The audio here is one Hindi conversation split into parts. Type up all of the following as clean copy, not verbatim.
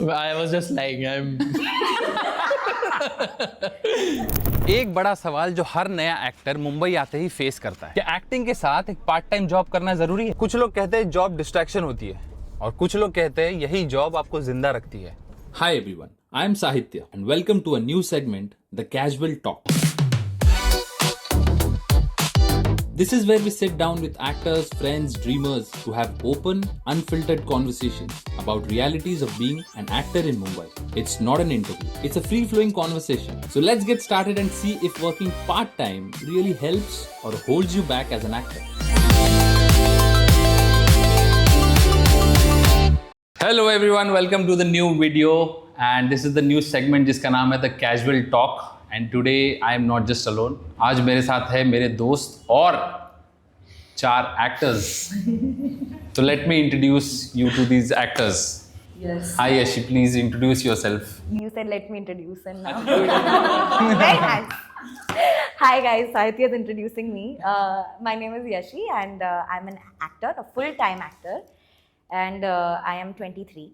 I was just lying. एक बड़ा सवाल जो हर नया एक्टर मुंबई आते ही फेस करता है, क्या एक्टिंग के साथ एक पार्ट टाइम जॉब करना जरूरी है? कुछ लोग कहते हैं जॉब डिस्ट्रैक्शन होती है और कुछ लोग कहते हैं यही जॉब आपको जिंदा रखती है। Hi everyone, I am Sahitya and welcome to a new segment, The Casual Talk. This is where we sit down with actors, friends, dreamers to have open, unfiltered conversations about realities of being an actor in Mumbai. It's not an interview, it's a free-flowing conversation. So let's get started and see if working part-time really helps or holds you back as an actor. Hello everyone, welcome to the new video and this is the new segment जिसका नाम है the casual talk. And today I am not just alone. आज मेरे साथ है मेरे दोस्त और 4 एक्टर्स। तो let me introduce you to these actors. Yes. Hi Yashi, please introduce yourself. You said let me introduce and now. Very nice. Hi guys, Sahitya is introducing me. My name is Yashi and I'm an actor, a full-time actor. And I am 23.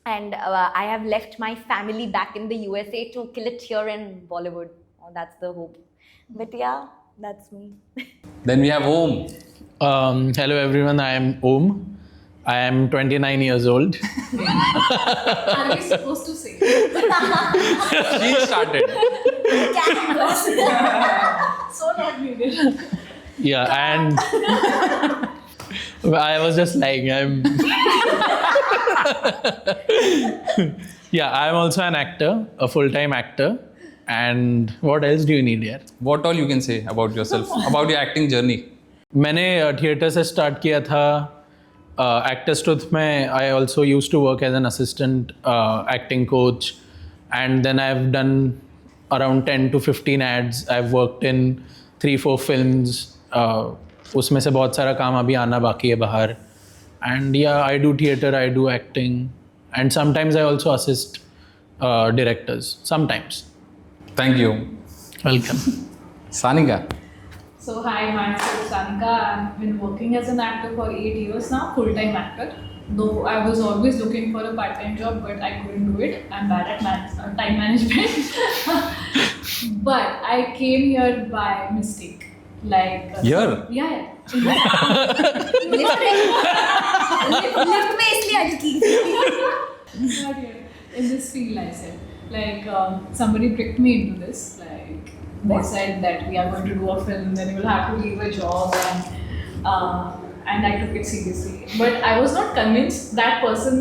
And I have left my family back in the USA to kill it here in Bollywood. Oh, that's the hope. But yeah, that's me. Then we have Om. Hello everyone. I am Om. I am 29 years old. Are we supposed to say? She started. So not needed. Yeah, and I was just lying. Yeah, I'm also an actor, a full-time actor. And what else do you need here? What all you can say about yourself, about your acting journey? मैंने थिएटर से स्टार्ट किया था। एक्टर्स ट्रुथ में I also used to work as an assistant acting coach and then I have done around 10 to 15 ads. I have worked in 3-4 films. उसमें से बहुत सारा काम अभी आना बाकी है बाहर। एंड या I do theatre, I do acting and sometimes I also assist directors sometimes. Thank you. Welcome. Sanika. So hi, myself Sanika. I've been working as an actor for 8 years now, full-time actor. Though I was always looking for a part-time job, but I couldn't do it. I'm bad at time management. But I came here by mistake. Like Here? Yeah. Lift में इसलिए अटकी। Not here. In this field, I said. Like somebody tricked me into this. Like they said that we are going to do a film, then you will have to leave a job, and I took it seriously. But I was not convinced. That person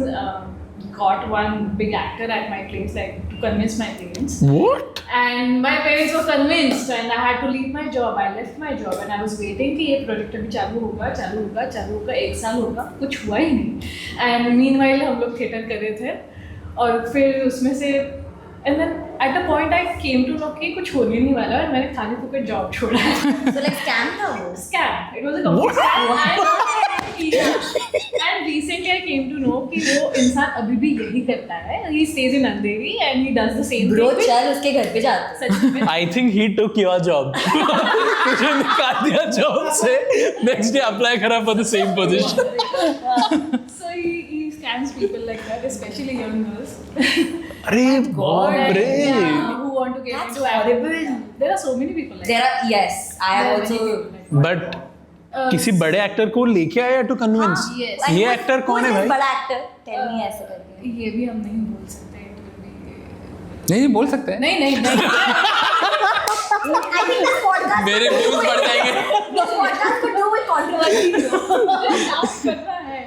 got one big actor at my place, like to convince my parents. What? And my parents were convinced, and I had to leave my job. I left my job, and I was waiting कि ये project अभी चालू होगा, 1 साल होगा, कुछ हुआ ही नहीं. And meanwhile हम लोग थिएटर कर रहे थे, और फिर उसमें से and then at the point I came to know कि कुछ होने नहीं वाला और मैंने खाली फुकट जॉब छोड़ा है. So like scam था वो? Scam. It was a complete scam. And recently I came to know कि वो इंसान अभी भी यही करता है. He stays in Andheri and he does the same Bro, thing. चल उसके घर पे जाते। सच में. I think he took your job. तुझे निकाल दिया जॉब से, next day apply करा for the same position. So he scams people like that, especially young girls. अरे बाप रे! Yeah, who want to get That's into acting. horrible. There are so many people like There that. are, yes, I have There are also. many people like that. But किसी बड़े एक्टर को लेके आया टू कन्विंस? yes. ये एक्टर कौन है भाई? बड़ा एक्टर, tell me ऐसे करके। ये भी हम नहीं बोल सकते. नहीं बोल सकते हैं। नहीं. I think this podcast. मेरे व्यूज बढ़ जाएंगे। This podcast could do with controversy. Dance करना है.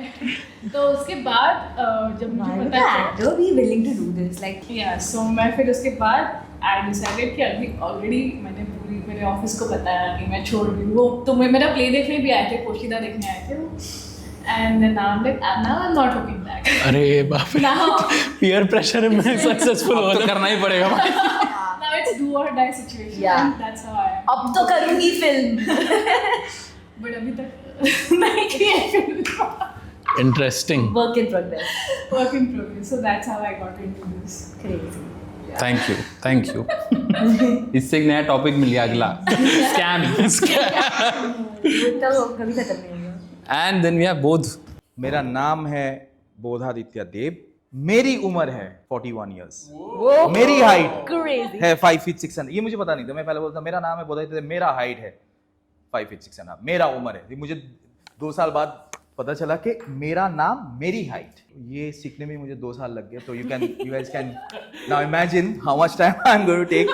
तो उसके बाद जब मुझे Why would पता the है actor be willing to do this? Like, सो मैं फिर उसके बाद आई डिसाइडेड कि अभी ऑलरेडी मैंने पूरी मेरे ऑफिस को बताया कि मैं छोड़ रही हूँ. वो तो मेरा प्ले देखने भी आए थे, पोशीदा देखने आए थे. And now I am not looking back. अरे बाप रे! नाउ पीयर प्रेशर में सक्सेसफुल अब तो होना करना ही पड़ेगा। नाउ इट्स डू और die situation. Yeah. That's how I am. अब तो करूँगी फिल्म। बट अभी तक नहीं की है. Interesting. Work in progress. Work in progress. So that's how I got into this. Crazy. Thank you. इससे एक नया टॉपिक मिल गया, अगला स्कैम। वो तो कभी खत्म नहीं होगा। एंड देन वी हैव बोध। मेरा नाम है बोधादित्य देव मेरी उम्र है 41 years. मेरी हाइट Crazy. है 5 feet 6 and ये मुझे पता नहीं था. मैं पहले बोलता मेरा नाम है, बोलते थे मेरा हाइट है 5 feet 6 and मेरा उम्र है. मुझे 2 साल बाद पता चला कि मेरा नाम मेरी हाइट. ये सीखने में मुझे 2 साल लग गए. तो you guys can now imagine how much time I'm going to take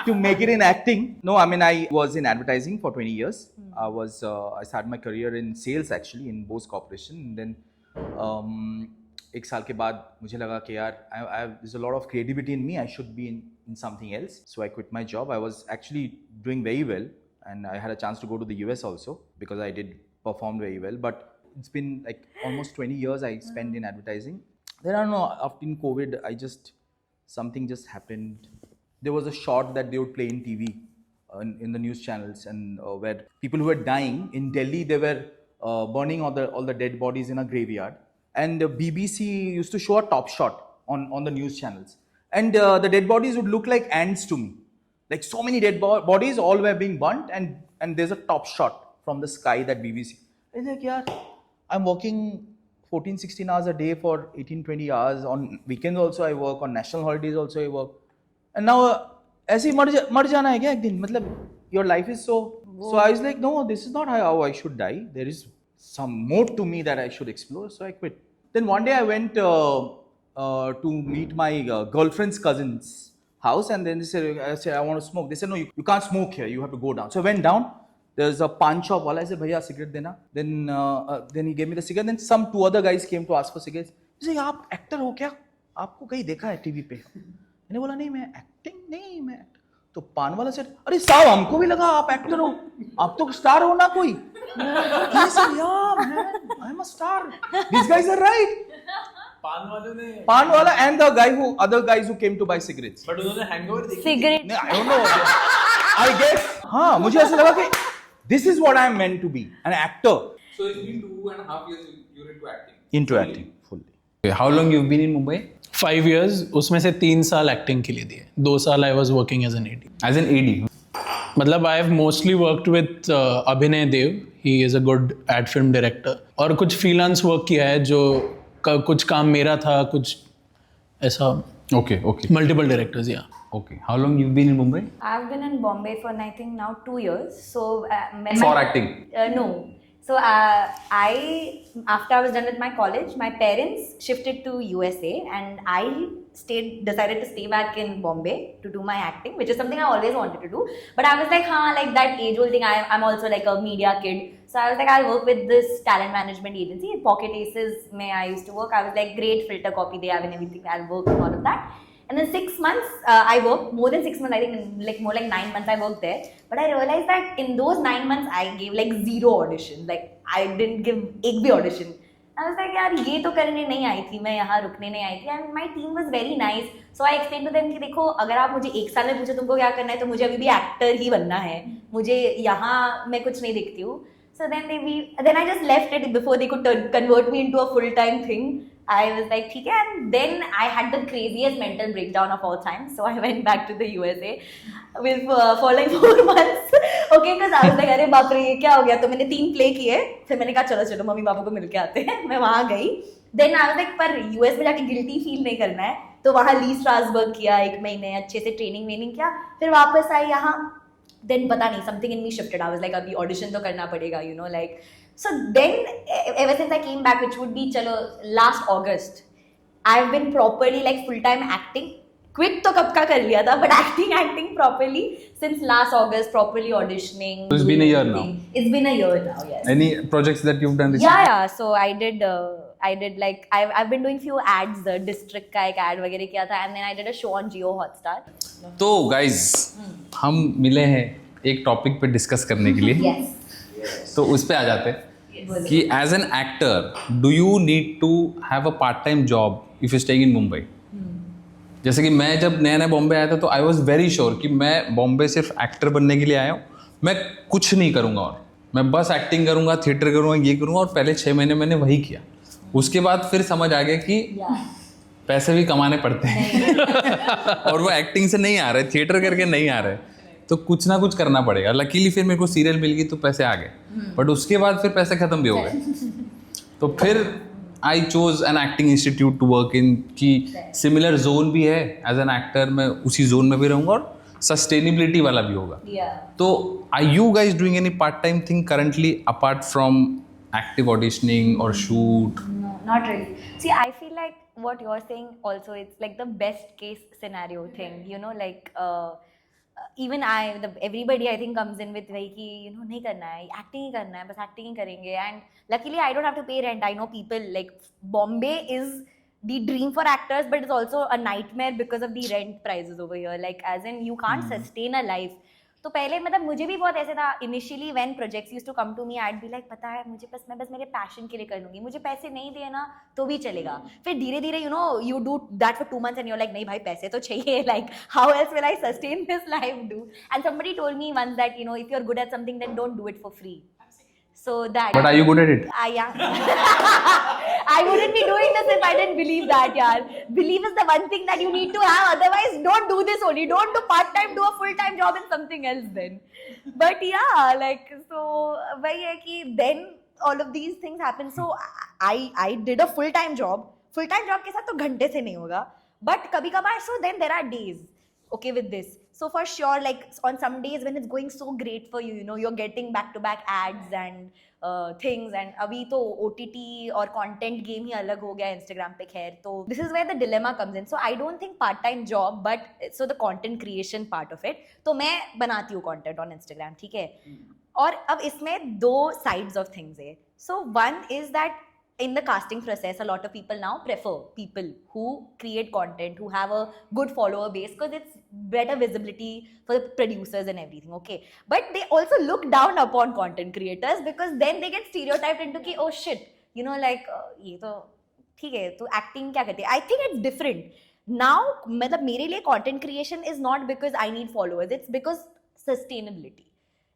to make it in acting. No, I mean I was in advertising for 20 years. I started my career in sales actually in Bose Corporation. And then एक साल के बाद मुझे लगा कि यार there's a lot of creativity in me. I should be in something else. So I quit my job. I was actually doing very well, and I had a chance to go to the US also because I did perform very well. But it's been like almost 20 years I spent in advertising. Then I don't know, after in COVID, something just happened. There was a shot that they would play in TV, in the news channels, and where people who were dying in Delhi, they were burning all the dead bodies in a graveyard. And the BBC used to show a top shot on the news channels. And the dead bodies would look like ants to me. Like so many dead bodies, all were being burnt, and there's a top shot from the sky that BBC. I was like, yeah, I'm working 14-16 hours a day for 18-20 hours. On weekends also I work, on national holidays also I work. And now, ऐसे ही मर जाना है क्या एक दिन? मतलब, your life is so... So I was like, no, this is not how I should die. There is some more to me that I should explore. So I quit. Then one day I went to meet my girlfriend's cousin's house, and then I said, I want to smoke. They said, no, you can't smoke here. You have to go down. So I went down. There's a pawn shop wala. I said, bhaiya, cigarette dena. Then he gave me the cigarette. Then some 2 other guys came to ask for cigarettes. He said, आप actor हो क्या? आपको कहीं देखा है TV पे? मैंने बोला नहीं, मैं acting नहीं, मैं तो पान वाला सेट, अरे साहब हमको भी लगा आप एक्टर हो, आप तो स्टार हो ना कोई. He said, yeah man, I'm a star. These guys are right. पान वाला and the other guys who came to buy cigarettes. But उन्होंने hangover देखी. Cigarette. I don't know. I guess. हाँ, मुझे ऐसा लगा कि this is what I'm meant to be, an actor. So it's been 2.5 years you're into acting. Into acting fully. How long you've been in Mumbai? 5 years, उसमें से 3 साल एक्टिंग के लिए दिए. 2 साल I was working as an AD. As an AD. मतलब I have mostly worked with अभिनय देव. He is a good ad film director. और कुछ freelance work किया है जो कुछ काम मेरा था, कुछ ऐसा. Okay. Multiple directors, yeah. Okay. How long you've been in Mumbai? I've been in Bombay for I think now 2 years. So For acting? No. So after I was done with my college, my parents shifted to USA, and I decided to stay back in Bombay to do my acting, which is something I always wanted to do. But I was like, like that age-old thing. I'm also like a media kid, so I was like, I'll work with this talent management agency, Pocket Aces. I used to work. I was like, great, filter copy they have and everything. I'll work and all of that. And then 6 months, I worked, more than 6 months, I think more like 9 months I worked there. But I realized that in those 9 months, I gave like 0 auditions. Like, I didn't give एक भी audition. I was like, यार ये तो करने नहीं आई थी, मैं यहाँ रुकने नहीं आई थी. And my team was very nice. So I explained to them कि देखो, अगर आप मुझे 1 साल में पूछो तुमको क्या करना है, तो मुझे अभी भी एक्टर ही बनना है. मुझे यहाँ मैं कुछ नहीं दिखती हूँ. So then I just left it before they could convert me into a full-time thing. I was like, ठीक है, and then I had the craziest mental breakdown of all time. So I went back to the USA for like 4 months. Okay, because I was like, अरे बाप रे ये क्या हो गया? तो मैंने 3 प्ले किए, फिर मैंने कहा चलो मम्मी पापा को मिलके आते हैं. मैं वहाँ गई. Then I was like, पर US में जाके गिल्टी फील नहीं करना है, तो वहाँ ली स्ट्रासबर्ग किया 1 महीने, अच्छे से ट्रेनिंग किया, फिर वापस आई यहाँ. Then पता नहीं, something in me shifted. I was like, अभी audition तो करना पड़ेगा, you know, like. So then, ever since I came back, which would be chalo last August, I've been properly like full-time acting. Quit तो कब का कर लिया था, but acting properly since last August, properly auditioning. So it's been a year now. It's been a year now, yes. Any projects that you've done recently? Yeah. So I did like I've been doing few ads. District का एक ad वगैरह किया था, and then I did a show on Jio Hotstar. तो guys, हम मिले हैं एक टॉपिक पे डिस्कस करने के लिए. Yes. तो उस पे आ जाते हैं कि as an actor do you need to have a part time job if you staying in Mumbai. जैसे कि मैं जब नया बॉम्बे आया था तो आई वॉज वेरी श्योर कि मैं बॉम्बे सिर्फ एक्टर बनने के लिए आया हूँ, मैं कुछ नहीं करूँगा और मैं बस एक्टिंग करूँगा, थिएटर करूँगा, ये करूँगा. और पहले 6 महीने मैंने वही किया. उसके बाद फिर समझ आ गया कि पैसे भी कमाने पड़ते हैं और वो एक्टिंग से नहीं आ रहे, थिएटर करके नहीं आ रहे, तो कुछ ना कुछ करना पड़ेगा. लकीली फिर मेरे को सीरियल मिल गई तो पैसे आ गए, बट उसके बाद फिर पैसे ख़त्म भी हो गए. तो फिर I chose an acting institute to work in कि सिमिलर जोन भी है एज एन एक्टर, मैं उसी जोन में भी रहूँगा और सस्टेनेबिलिटी वाला भी होगा. Yeah. तो are you guys doing any part-time thing currently apart from active auditioning or shoot? No, not really. See, I feel like what you're saying also, it's like the best case scenario thing, you know, like even everybody I think comes in with वही कि you know नहीं करना है, acting ही करना है, बस acting ही करेंगे. And luckily I don't have to pay rent. I know people like Bombay is the dream for actors, but it's also a nightmare because of the rent prices over here. Like as in you can't sustain a life. तो पहले मतलब मुझे भी बहुत ऐसे था initially when projects used to come to me, I be like पता है मुझे मैं बस मेरे पैशन के लिए कर लूंगी, मुझे पैसे नहीं दिए ना तो भी चलेगा. फिर धीरे धीरे you know you do that for 2 months and you are like नहीं भाई पैसे तो चाहिए, like how else will I sustain this life do. And somebody told me once that you know if you are good at something then don't do it for free. So that. But are you good at it? I wouldn't be doing this if I didn't believe that, yaar. Belief is the one thing that you need to have. Otherwise, don't do this only. Don't do part-time. Do a full-time job in something else then. But yeah, like so. वही है कि then all of these things happen. So I did a full-time job. Full-time job के साथ तो घंटे से नहीं होगा. But कभी-कभार so then there are days. Okay with this. So for sure, like on some days when it's going so great for you, you know, you're getting back-to-back ads and things, and अभी तो OTT और content game ही अलग हो गया Instagram पे खैर. तो this is where the dilemma comes in. So I don't think part-time job, but so the content creation part of it. तो मैं बनाती हूँ content on Instagram, ठीक है? और अब इसमें 2 sides of things है. So one is that in the casting process, a lot of people now prefer people who create content, who have a good follower base, because it's better visibility for the producers and everything, okay? But they also look down upon content creators because then they get stereotyped into कि oh shit, you know, like ये तो ठीक है तो acting क्या करते हैं? I think it's different. Now मतलब मेरे लिए content creation is not because I need followers, it's because sustainability.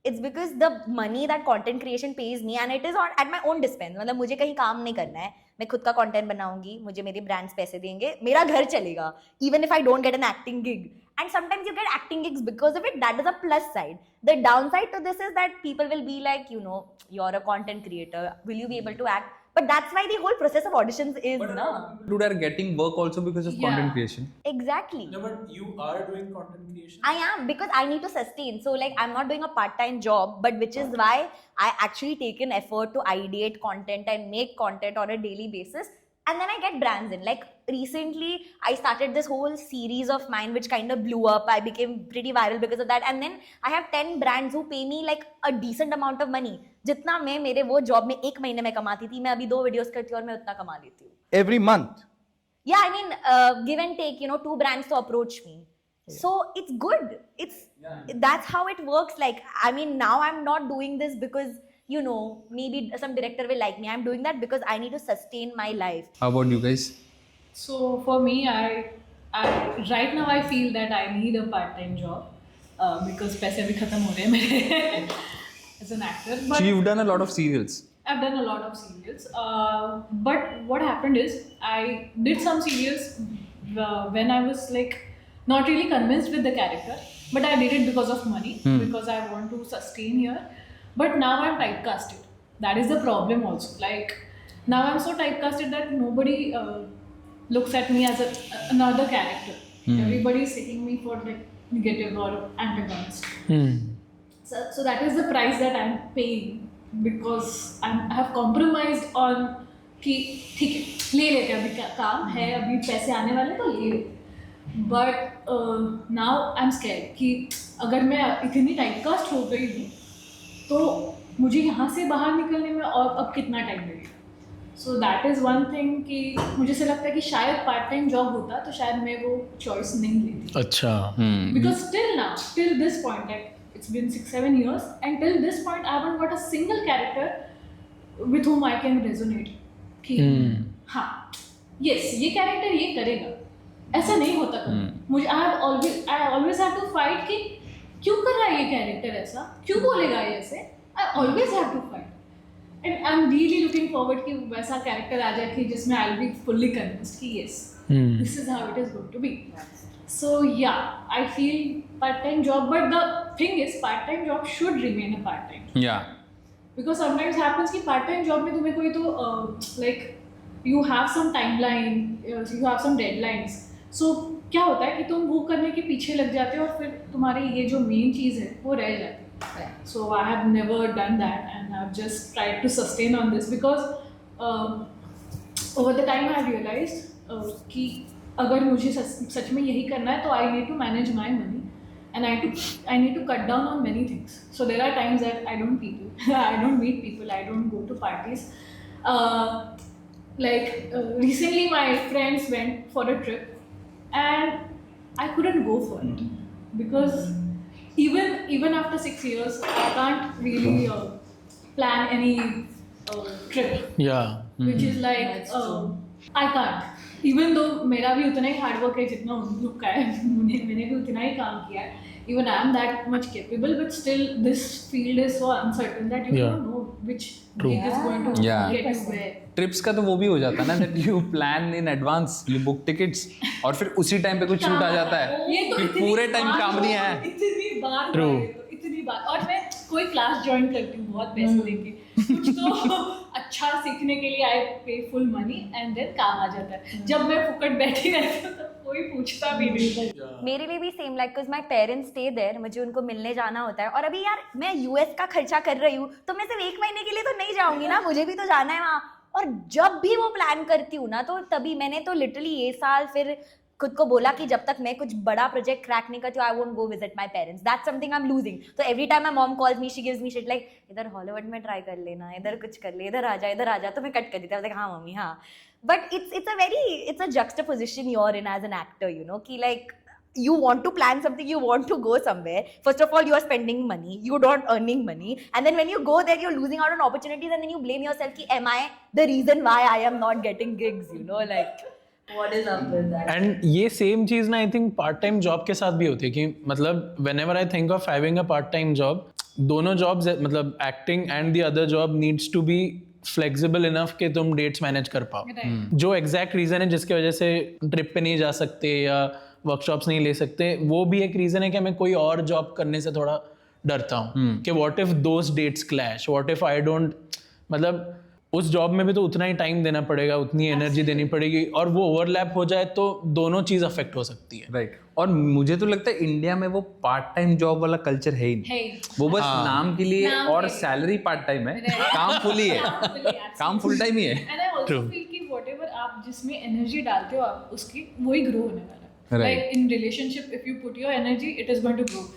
It's because the money that content creation pays me and it is on at my own dispense. मतलब मुझे कहीं काम नहीं करना है, मैं खुद का content बनाऊंगी, मुझे मेरे brands पैसे देंगे, मेरा घर चलेगा, even if I don't get an acting gig. And sometimes you get acting gigs because of it. That is a plus side. The downside to this is that people will be like, you know, you're a content creator, will you be able to act? But that's why the whole process of auditions is But no. Dude are getting work also because of content creation. Exactly. No, but you are doing content creation. I am, because I need to sustain. So like I'm not doing a part-time job, but which is why I actually take an effort to ideate content and make content on a daily basis. And then I get brands in. Like recently, I started this whole series of mine which kind of blew up. I became pretty viral because of that. And then I have 10 brands who pay me like a decent amount of money. जितना मैं मेरे वो जॉब में 1 महीने में कमाती थी, मैं अभी 2 वीडियोस करती हूँ और मैं उतना कमा लेती हूँ. Every month. Yeah, I mean, give and take, you know, 2 brands to approach me. So it's good. That's how it works. Like, I mean, now I'm not doing this because, you know, maybe some director will like me. I'm doing that because I need to sustain my life. How about you guys? So for me, I right now I feel that I need a part-time job because पैसे भी खत्म हो रहे हैं मेरे as an actor. But So you've done a lot of serials. I've done a lot of serials. But what happened is I did some serials when I was like not really convinced with the character, but I did it because of money, because I want to sustain here. But now I'm typecasted. That is the problem also. Like now I'm so typecasted that nobody looks at me as another character. Everybody is taking me for like negative or antagonist. So that is the price that I'm paying because I have compromised on कि ठीक है ले लेते हैं अभी काम है अभी पैसे आने वाले तो ले लेते but now I am scared कि अगर मैं इतनी टाइपकास्ट हो गई हूँ तो मुझे यहाँ से बाहर निकलने में और अब कितना टाइम लगेगा. So that is one thing कि मुझे से लगता है कि शायद पार्ट टाइम जॉब होता तो शायद मैं वो चॉइस नहीं लेती. अच्छा. Because till this point, like it's been 6-7 years, and till this point, I haven't got a single character with whom I can resonate. कि हाँ, yes, ये character ये करेगा. ऐसा नहीं होता कभी. मुझे I always have to fight कि क्यों कर रहा है ये character ऐसा? क्यों बोलेगा ये ऐसे? I always have to fight. And I'm really looking forward कि वैसा character आ जाए कि जिसमें I'll be fully convinced कि yes, this is how it is going to be. So yeah, I feel part-time job, but the thing is part-time job should remain a part-time. Yeah. Because sometimes happens कि part-time job में तुम्हें कोई तो like you have some timeline, you have some deadlines. So क्या होता है कि तुम वो करने के पीछे लग जाते हो और फिर तुम्हारी ये जो मेन चीज़ है वो रह जाती है. So I have never done that and I've just tried to sustain on this because over the time I realized कि अगर मुझे सच में यही करना है तो I need to manage my money and I need to cut down on many things. So there are times that I don't meet people, I don't go to parties. Recently my friends went for a trip and I couldn't go for it because even after 6 years I can't really plan any trip. Yeah. Which is like I can't. Even though मेरा भी उतना ही हार्ड वर्क है जितना उन लोग का है, मैंने भी उतना ही काम किया है. Even I am that much capable, but still this field is so uncertain that you don't know which gig is going to get you where. Trips का तो वो भी हो जाता है ना that you plan in advance, you book tickets और फिर उसी टाइम पे कुछ छूट आ जाता है ये तो फिर पूरे टाइम काम नहीं है. इतनी बार और मैं कोई क्लास ज्वाइन करती हूँ बहुत पैसे देके कुछ तो अच्छा सीखने के लिए आई पे फुल मनी एंड देन काम आ जाता है. जब मैं फुकट बैठी रहती हूँ तो कोई पूछता भी नहीं. मेरे लिए भी same like because my parents stay there, मुझे उनको मिलने जाना होता है. और अभी यार मैं यूएस का खर्चा कर रही हूँ तो मैं सिर्फ 1 महीने के लिए तो नहीं जाऊंगी ना, मुझे भी तो जाना है वहाँ. और जब भी वो प्लान करती हूँ ना तो तभी मैंने तो लिटरली ये साल फिर खुद को बोला कि जब तक मैं कुछ बड़ा प्रोजेक्ट क्रैक नहीं करती हूँ I won't go visit my parents. That's something I am losing. तो every time my mom calls me she gives me shit like इधर हॉलीवुड में ट्राई कर लेना, इधर कुछ कर ले, इधर आ जा. तो मैं कट कर देती हूँ, हाँ मम्मी हाँ. But it's a juxtaposition you're in as an actor, you know, कि like you want to plan something, you want to go somewhere. First of all, you are spending money, you don't earning money, and then when you go there, you're losing out on opportunities, and then you blame yourself कि am I the reason why I am not getting gigs, you know, like what is up with that? And ये सेम चीज़ ना I think part time job के साथ भी होती है कि मतलब whenever I think of having a part time job, दोनों जॉब्स मतलब acting and the other job needs to be flexible enough कि तुम डेट्स मैनेज कर पाओ. जो एग्जैक्ट रीज़न है जिसकी वजह से ट्रिप पे नहीं जा सकते या वर्कशॉप्स नहीं ले सकते, वो भी एक रीज़न है कि मैं कोई और जॉब करने से थोड़ा डरता हूँ कि what if those dates clash, what if I don't, मतलब उस जॉब में भी तो उतना ही टाइम देना पड़ेगा, उतनी एनर्जी देनी पड़ेगी और वो ओवरलैप हो जाए तो दोनों चीज़ अफेक्ट हो सकती है. राइट. और मुझे तो लगता है इंडिया में वो पार्ट टाइम जॉब वाला कल्चर है ही नहीं. वो बस नाम के लिए और सैलरी पार्ट टाइम है, काम फुल ही है, काम फुल टाइम ही है. And I also feel कि whatever आप जिसमें एनर्जी डालते हो आप उसकी वही ग्रो होने वाला है. Like in relationship, if you put your energy, it is going to grow.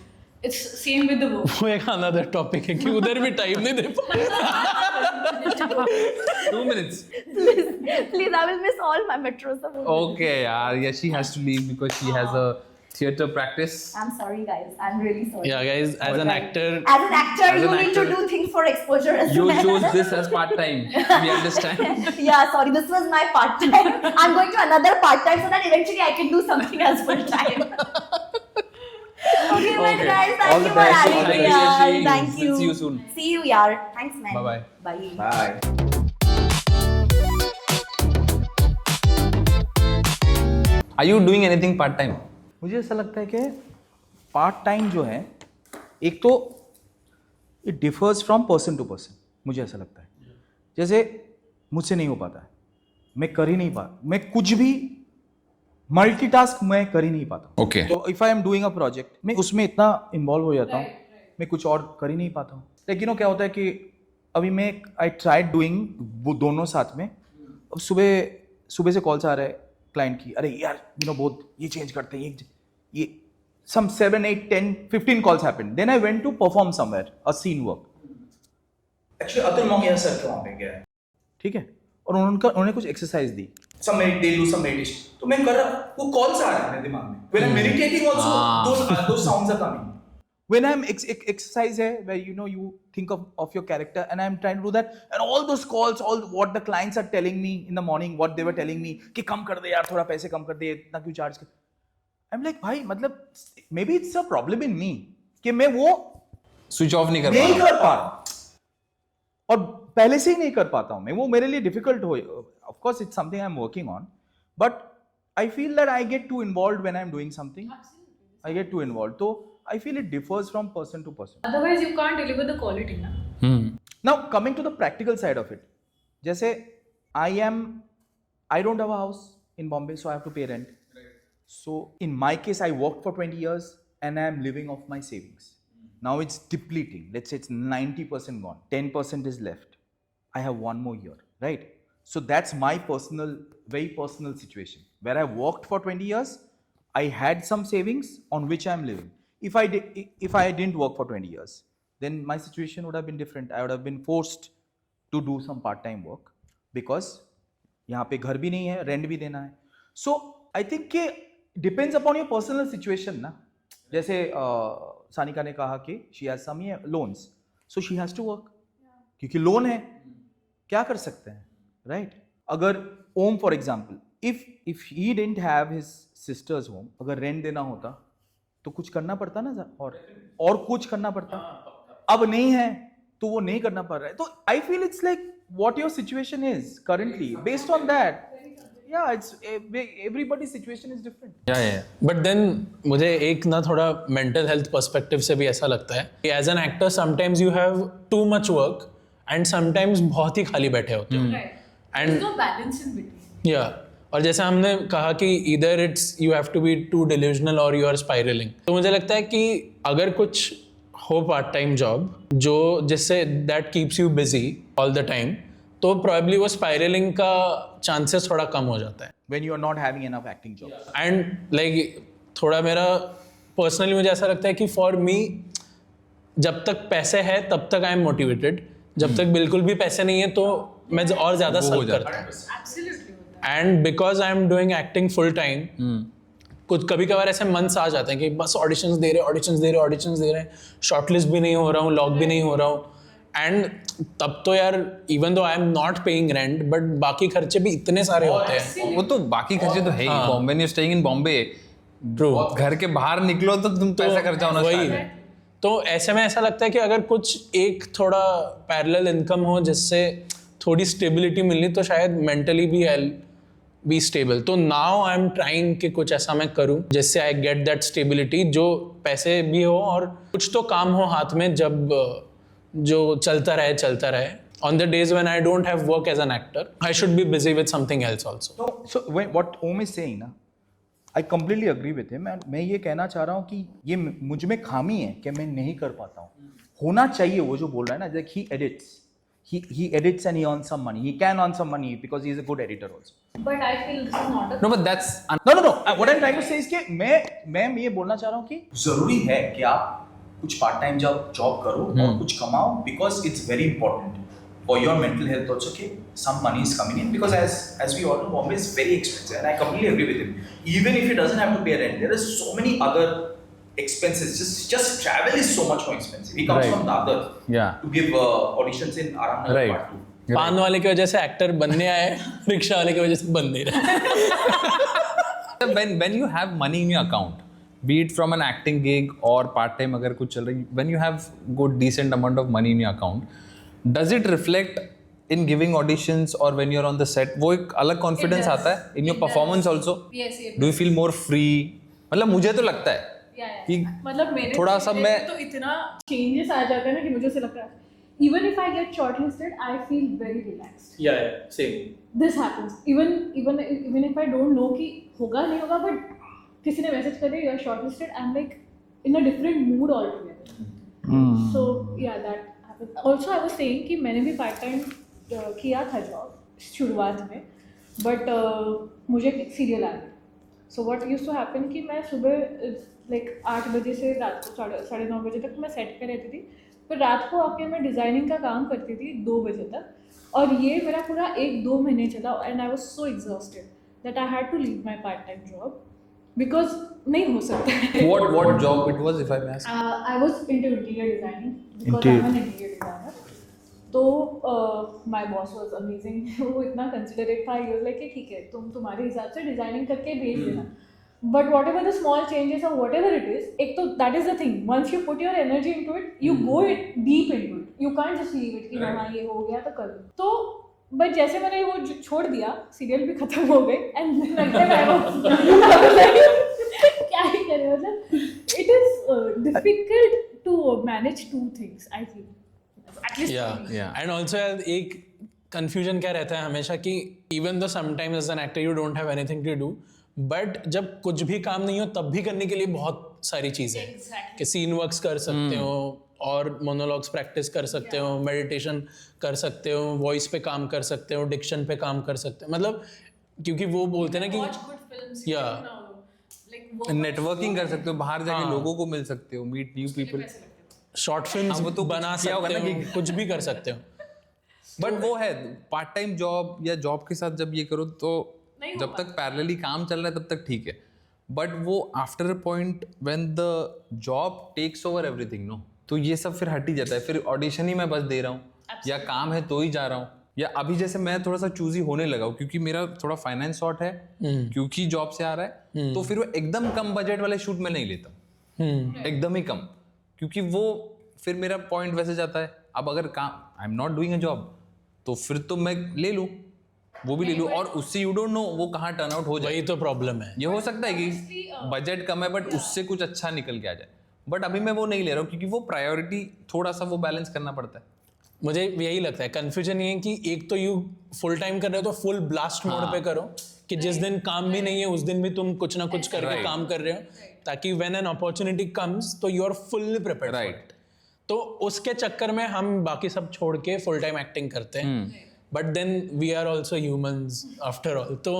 It's same with the work. वो एक अनदर टॉपिक है कि उधर भी टाइम नहीं दे पाए. 2 minutes. Please, I will miss all my metros. Okay, yaar. Yeah, she has to leave because she has a theater practice. I'm sorry, guys. I'm really sorry. Yeah, guys, as an actor, you need to do things for exposure as You well. chose this as part time. We understand. Yeah, sorry, this was my part time. I'm going to another part time so that eventually I can do something as full time. Okay, but guys, All thank the you for best. having Thank me. you, Yashi. Thank you. See you soon. See you, yaar. Thanks, man. Bye-bye. Bye. Bye. Are you doing anything part time? मुझे ऐसा लगता है कि पार्ट टाइम जो है, एक तो it differs from person to person. मुझे ऐसा लगता है जैसे मुझसे नहीं हो पाता है, मैं कर ही नहीं पाता, मैं कुछ भी मल्टीटास्क मैं कर ही नहीं पाता. Okay. तो if I am doing a project, मैं उसमें इतना इन्वॉल्व हो जाता हूँ, मैं कुछ और कर ही नहीं पाता हूँ. लेकिन क्या होता है कि अभी मैं आई ट्राइड डूइंग वो दोनों साथ में. अब सुबह से कॉल्स आ रहे हैं क्लाइंट की, अरे यार बहुत ये चेंज करते हैं, ये some 7, 8, 10, 15 calls happened. Then I went to perform somewhere, a scene work. Actually, Atul Mongia sir के वहाँ पे गया है, ठीक है, और उन्होंने कुछ एक्सरसाइज दी, some meditation. तो मैं कर रहा, वो कॉल्स आ रहे हैं मेरे दिमाग में. When I'm meditating also, those sounds are coming. When I'm exercise है, where you think of your character, and I'm trying to do that, and all those calls, all what the clients are telling me in the morning, what they were telling me कि कम कर दे यार, थोड़ा पैसे कम कर दे, इतना क्यों चार्ज कर. I'm like भाई, मतलब maybe it's a problem in me कि मैं वो स्विच ऑफ नहीं कर पा रहा, और पहले से ही नहीं कर पाता हूँ मैं. वो मेरे लिए डिफिकल्ट हो, of course it's something I'm working on, but I feel that I get too involved when I'm doing something. I get too involved. So I feel it differs from person to person. Otherwise, you can't deliver the quality, na? Now coming to the practical side of it, जैसे I am I don't have a house in Bombay, so I have to pay rent. So in my case, I worked for 20 years and I am living off my savings. Now it's depleting. Let's say it's 90% gone. 10% is left. I have one more year, right? So that's my very personal situation. Where I worked for 20 years, I had some savings on which I'm living. If I didn't work for 20 years, then my situation would have been different. I would have been forced to do some part-time work because यहाँ पे घर भी नहीं है, रेंट भी देना है. So I think कि depends upon your personal situation ना. जैसे सानिका ने कहा कि she has some loans, so she has to work. क्योंकि लोन है, क्या कर सकते हैं, right? अगर ओम for example, if he didn't have his sister's home, अगर रेंट देना होता तो कुछ करना पड़ता ना, और कुछ करना पड़ता. अब नहीं है तो वो नहीं करना पड़ रहा है. तो I feel it's like what your situation is currently. Based on that, yeah, it's everybody's situation is different. Yeah. But then मुझे एक ना थोड़ा मेंटल हेल्थ पर्सपेक्टिव से भी ऐसा लगता है कि as an actor sometimes you have too much work and sometimes बहुत ही खाली बैठे होते हो. Right. And- There's no balance in between. या और जैसे हमने कहा कि इधर it's you have to be too delusional और यू आर स्पाइरलिंग. तो मुझे लगता है कि अगर कुछ हो पार्ट टाइम जॉब जो जिससे that keeps you busy all the time, तो प्रॉब्ली वो स्पाइरलिंग का चांसेस थोड़ा कम हो जाता है. When you are not having enough acting jobs. And like थोड़ा मेरा पर्सनली मुझे ऐसा लगता है कि फॉर मी जब तक पैसे है तब तक आई एम मोटिवेटेड, जब तक बिल्कुल भी पैसे नहीं है तो मैं और ज़्यादा सर्व करता हूँ. Absolutely. with that. And because I am doing acting full time, कुछ कभी कभार ऐसे मंथ्स आ जाते हैं कि बस ऑडिशंस दे रहे हैं, शॉर्टलिस्ट भी नहीं हो रहा हूँ, लॉक भी नहीं हो रहा हूँ. एंड तब तो यार even though I am not paying rent but बाकी खर्चे भी इतने सारे होते हैं. वो तो बाकी खर्चे तो है ही. Bombay you staying in Bombay, true. घर के बाहर निकलो तो तुम पैसा खर्चा होना वही start है. तो ऐसे में ऐसा लगता है कि अगर कुछ एक थोड़ा पैरेलल इनकम हो जिससे थोड़ी स्टेबिलिटी मिलनी तो शायद मेंटली भी आई बी स्टेबल. तो नाउ आई एम ट्राइंग कि कुछ ऐसा मैं करूं जिससे आई गेट दैट स्टेबिलिटी, जो पैसे भी हो और कुछ तो काम हो हाथ में जब जो चलता रहे. On the days when I don't have work as an actor, I should be busy with something else also. So what Om is saying ना, I completely agree with him. मैं ये कहना चाह रहा हूँ कि ये मुझ में खामी है कि मैं नहीं कर पाता हूँ. होना चाहिए वो जो बोल रहा है ना, like he edits and he earns some money. He can earn some money because he is a good editor also. But I feel this is not a. No, but that's No. What I'm trying to say is कि मैं ये बोलना चाह रहा हूँ कि जरूरी है कि आप कुछ पार्ट टाइम जॉब करो और कुछ कमाओ, because it's very important for your mental health also कि some money is coming in, because as we all know, Bombay is very expensive and I completely agree with him. Even if he doesn't have to pay rent, there are so many other expenses. Just travel is so much more expensive. He comes from Dadar to give auditions in Aramnagar Right. Part 2. पान वाले की वजह से एक्टर बनने आए, रिक्शा वाले की वजह से बन नहीं रहे. when you have money in your account, be it from an acting gig or part time अगर कुछ चल रही, when you have good decent amount of money in your account, does it reflect in giving auditions or when you're on the set? वो एक अलग confidence does. आता है in your It performance does. also. Yes. Do you feel more free? मतलब मुझे तो लगता है कि मतलब मेरे थोड़ा सा मैं तो इतना चेंजेस आ जाता है ना कि मुझे ऐसा लगता है even if I get shortlisted, I feel very relaxed. Yeah, same. This happens. Even if I don't know कि होगा नहीं होगा, but किसी ने मैसेज कर दिया you are shortlisted, I'm like in a different mood altogether. So yeah, that happens. Also I was saying कि मैंने भी part time किया था जॉब शुरुआत में, but मुझे एक सीरियल आ गया. So what used to happen कि मैं सुबह like 8 बजे से रात को 9:30 बजे तक मैं सेट पे रहती थी, फिर रात को आके मैं डिज़ाइनिंग का काम करती थी 2 बजे तक, और ये मेरा पूरा 1-2 महीने चला and I was so exhausted that I had to leave my part time job because नहीं हो सकता है. what job it was if I may ask? I was into interior designing because I'm an interior designer. तो my boss was amazing. वो इतना considerate था. He was like कि ठीक है तुम तुम्हारे हिसाब से डिज़ाइनिंग करके भेज देना. But whatever the small changes or whatever it is, एक तो that is the thing. Once you put your energy into it, you go deep into it. You can't just leave it कि हाँ ये हो गया तो कर लो. तो बट जैसे मैंने वो छोड़ दिया, सीरियल भी खत्म हो गए एंड क्या ही करें, मतलब it is difficult to manage two things, I feel. At least for me. Yeah. And also एक कन्फ्यूजन क्या रहता है हमेशा कि even though sometimes as an actor you don't have anything to do, but जब कुछ भी काम नहीं हो तब भी करने के लिए बहुत सारी चीज़ें हैं कि सीन वर्क्स कर सकते हो और मोनोलॉग्स प्रैक्टिस कर सकते हो, मेडिटेशन कर सकते हो, वॉइस पे काम कर सकते हो, डिक्शन पे काम कर सकते हो, मतलब क्योंकि वो बोलते हैं ना कि या नेटवर्किंग कर सकते हो, बाहर जाके लोगों को मिल सकते हो, meet new people, short films वो तो बना किया होगा सकते ना हो, कुछ भी कर सकते हो। बट वो है पार्ट टाइम जॉब या जॉब के साथ जब ये करो तो जब तक पैरेलली काम चल रहा है तब तक ठीक है, बट वो after a point when the job takes over everything no, तो ये सब फिर हट ही जाता है। फिर ऑडिशन ही मैं बस दे रहा हूँ या काम है तो ही जा रहा हूँ, या अभी जैसे मैं थोड़ा सा चूजी होने लगा हूँ क्योंकि मेरा थोड़ा फाइनेंस शॉर्ट है क्योंकि जॉब से आ रहा है, तो फिर वो एकदम कम बजट वाले शूट में नहीं लेता, एकदम ही कम, क्योंकि वो फिर मेरा पॉइंट वैसे जाता है। अब अगर काम आई am not doing a job तो फिर तो मैं ले लूँ, वो भी ले लूँ, और उससे यू डोंट नो वो कहाँ टर्न आउट हो जाए। वही तो प्रॉब्लम है। ये हो सकता है कि बजट कम है बट उससे कुछ अच्छा निकल के आ जाए, बट अभी मैं वो नहीं ले रहा हूँ क्योंकि वो प्रायोरिटी थोड़ा सा वो बैलेंस करना पड़ता है। मुझे यही लगता है, कन्फ्यूजन ये है कि एक तो यू फुल टाइम कर रहे हो तो फुल ब्लास्ट मोड पे करो कि जिस दिन काम भी नहीं है उस दिन भी तुम कुछ ना कुछ करके काम कर रहे हो, ताकि व्हेन एन अपॉर्चुनिटी कम्स तो you are fully prepared. Right. तो उसके चक्कर में हम बाकी सब छोड़ के फुल टाइम एक्टिंग करते हैं, but then we are also humans after all, तो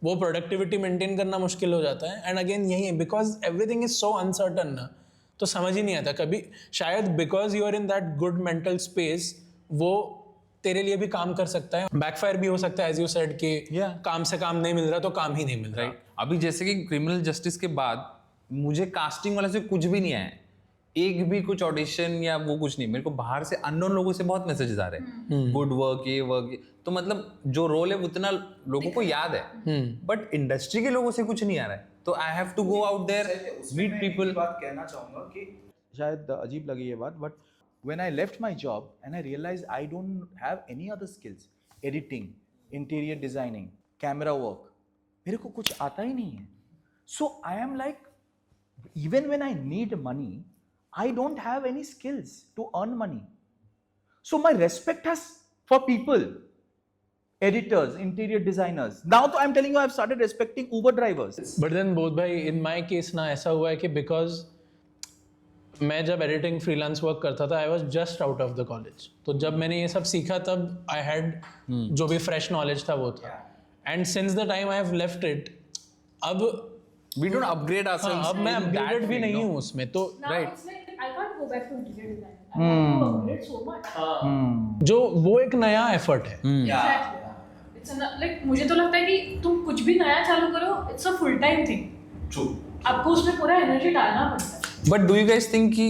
वो प्रोडक्टिविटी मेंटेन करना मुश्किल हो जाता है। एंड अगेन यही है, because everything is so uncertain ना, तो समझ ही नहीं आता कभी, शायद because you are in that good mental space वो तेरे लिए भी काम कर सकता है, बैकफायर भी हो सकता है एज यू सेड कि काम से काम नहीं मिल रहा तो काम ही नहीं मिल रहा। अभी जैसे कि क्रिमिनल जस्टिस के बाद मुझे कास्टिंग वाले से कुछ भी नहीं आया है, एक भी कुछ ऑडिशन या वो कुछ नहीं, मेरे को बाहर से अननोन लोगों से बहुत मैसेजेस आ रहे हैं, गुड वर्क ये वर्क, तो मतलब जो रोल है उतना लोगों को याद है, बट इंडस्ट्री के लोगों से कुछ नहीं आ रहा है, तो I have to go out there, meet people. बात कहना चाहूंगा कि शायद अजीब लगी ये बात, but when I left my job and I realized I don't have any other skills, editing, interior designing, camera work, मेरे को कुछ आता ही नहीं है, so I am like, even when I need money I don't have any skills to earn money, so my respect has for people, editors, interior designers, now तो I'm telling you I've started respecting Uber drivers. But then both भाई in my case ना ऐसा हुआ है कि because मैं जब एडिटिंग फ्रीलांस वर्क करता था I was just out of the college, तो जब मैंने ये सब सीखा तब आई हैड जो भी फ्रेश नॉलेज था वो था, and since the time I have left it, अब वी डोंट अपग्रेड आवरसेल्व्स, अब मैं अपग्रेडेड भी नहीं हूँ उसमें, तो right I can't go back to interior design. I have to upgrade so much. जो वो एक नया एफर्ट है। Exactly. It's like मुझे तो लगता है कि तुम कुछ भी नया चालू करो, it's a full time thing. True. आपको उसमें पूरा एनर्जी डालना पड़ता है। But do you guys think कि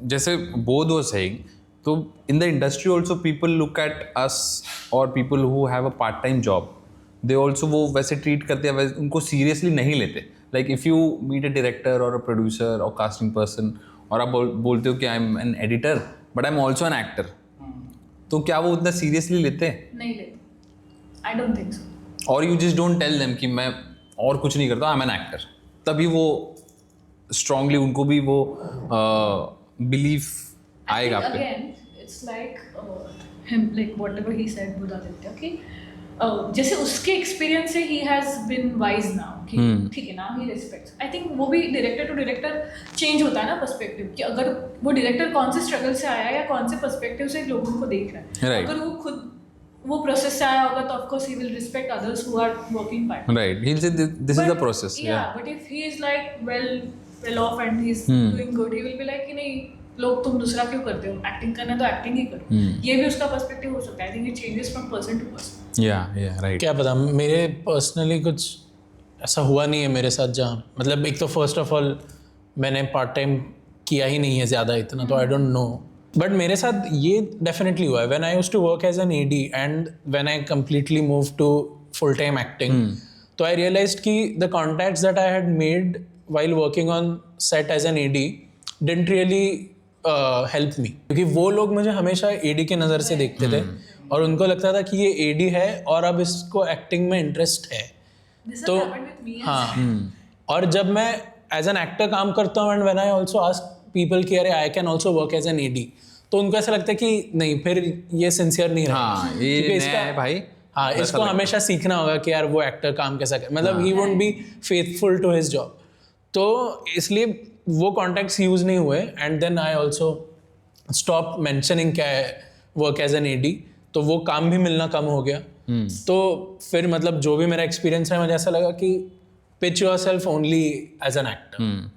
जैसे बोथ वाज सेइंग, तो in the industry also people look at us और people who have a part time job, they also वो वैसे ट्रीट करते हैं, उनको सीरियसली नहीं लेते। Like if you meet a director और अ प्रोड्यूसर और कास्टिंग पर्सन और आप बोलते हो कि I am an editor but I am also an actor, तो क्या वो उतना सीरियसली लेते हैं? नहीं लेते, आई डोंट थिंक सो। और you just don't tell them कि मैं और कुछ नहीं करता, आई एम एन एक्टर, तभी वो स्ट्रांगली उनको भी वो बिलीफ आएगा आप पे। Again it's like him, like whatever he said Budhaditya कि जैसे उसके एक्सपीरियंस से ही हैज बीन वाइज नाउ कि ठीक है ना, ही रिस्पेक्ट्स। आई थिंक वो भी डायरेक्टर टू डायरेक्टर चेंज होता है ना पर्सपेक्टिव, कि अगर वो डायरेक्टर कौन से स्ट्रगल से आया है या कौन से पर्सपेक्टिव से लोगों को देख रहा है, Right. अगर वो खुद वो प्रोसेस से आया होगा तो of course he will respect others who are working part. Right, he'll say this is the process. Yeah, but if he is like well off and he's doing good, he will be like कि नहीं लोग तुम दूसरा क्यों करते हो, एक्टिंग करना तो एक्टिंग ही करो। ये भी उसका पर्सपेक्टिव हो सकता है। I think it changes from person to person. Yeah, right. क्या पता, मेरे पर्सनली कुछ ऐसा हुआ नहीं है मेरे साथ, जहाँ मतलब एक तो फर्स्ट ऑफ ऑल मैंने पार्ट टाइम किया ही नहीं है ज़्यादा इतना, तो आई डोंट नो, बट मेरे साथ ये डेफिनेटली हुआ है when I used to work as an AD and when I completely move to full time acting, तो आई रियलाइज्ड कि the contacts that I had made while working on set as an AD didn't really help me, क्योंकि वो लोग मुझे हमेशा AD के नज़र से देखते थे और उनको लगता था कि ये AD है और अब इसको एक्टिंग में इंटरेस्ट है। तो हाँ, और जब मैं एज एन एक्टर काम करता हूँ and when I also ask people कि अरे I can also work as an AD, तो उनको ऐसा लगता है कि नहीं फिर ये सिंसियर नहीं रहा, हाँ ये क्योंकि नया है भाई। हाँ इसको हमेशा सीखना होगा कि यार वो एक्टर काम कैसा कर, मतलब he won't be faithful to his job. तो इसलिए वो कॉन्टेक्ट्स यूज नहीं हुए। And then I also stop mentioning क्या है वर्क एज एन एडी, तो वो काम भी मिलना कम हो गया। तो फिर मतलब जो भी मेरा एक्सपीरियंस है मुझे ऐसा लगा कि pitch yourself only as an actor,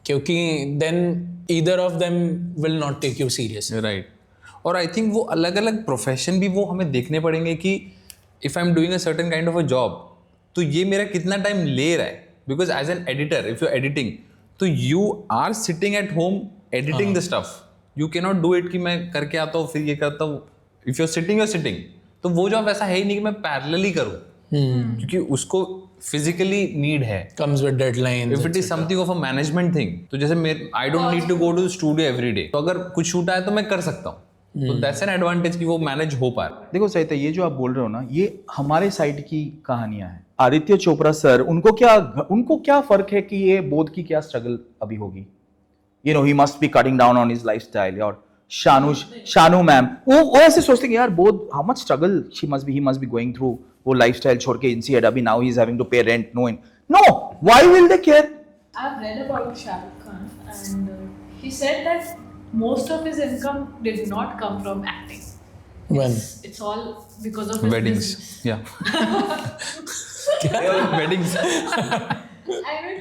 क्योंकि then either of them will not take you serious. Right. और आई थिंक वो अलग अलग प्रोफेशन भी वो हमें देखने पड़ेंगे कि if I am doing a certain kind of a job, तो ये मेरा कितना टाइम ले रहा है। Because as an editor if you editing, तो you are sitting at home editing the stuff, you can not do it कि मैं करके आता हूँ फिर ये करता हूँ। इफ यू आर सिटिंग, तो वो जॉब ऐसा है ही नहीं कि मैं पैरेलली करूँ, क्योंकि उसको फिजिकली नीड है। comes with deadlines. If it is something of a management thing, तो जैसे I don't need to go to studio every day, तो अगर कुछ शूट आए तो मैं कर सकता हूँ। तो दैट्स एन एडवांटेज कि वो मैनेज हो पा रहा है। देखो सहित, ये जो आप बोल रहे हो ना, ये हमारे साइड की कहानियां हैं। आदित्य चोपड़ा सर, उनको क्या फर्क है कि ये बोध की क्या स्ट्रगल अभी होगी। You know he must be cutting down on his lifestyle. और शानू मैम वो ऐसे सोचते हैं यार बोध how much struggle he must be going through, वो लाइफस्टाइल छोड़ के इनसी अभी now he is having to pay rent. No why will they care? I've read about Shah Rukh Khan, and he said that most of his income did not come from acting. When? It's all because of his weddings, business. या वेडिंग्स। I mean,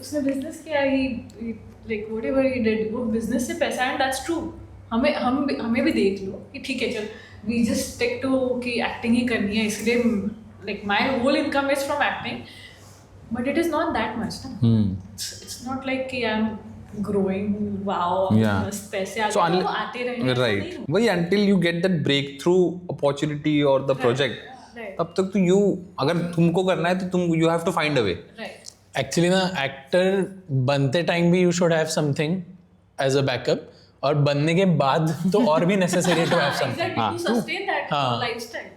उसने business किया, he like whatever he did, वो business से पैसा, and that's true. हमें भी देख लो कि ठीक है चल, we just stick to कि acting ही करनी है, इसलिए like my whole income is from acting, but it is not that much ना. It's not like कि I'm growing, wow, Yeah. बस पैसे So आते आते रहेंगे, ऐसा right, नहीं होगा. वही until you get that breakthrough opportunity or the project, Right. तब तक तो अगर तुमको करना है तो तुम you have to find a way. Right. Actually ना एक्टर बनते टाइम भी you should have something as a backup, और बनने के बाद तो और भी necessary to have something. Exactly, to sustain that lifestyle.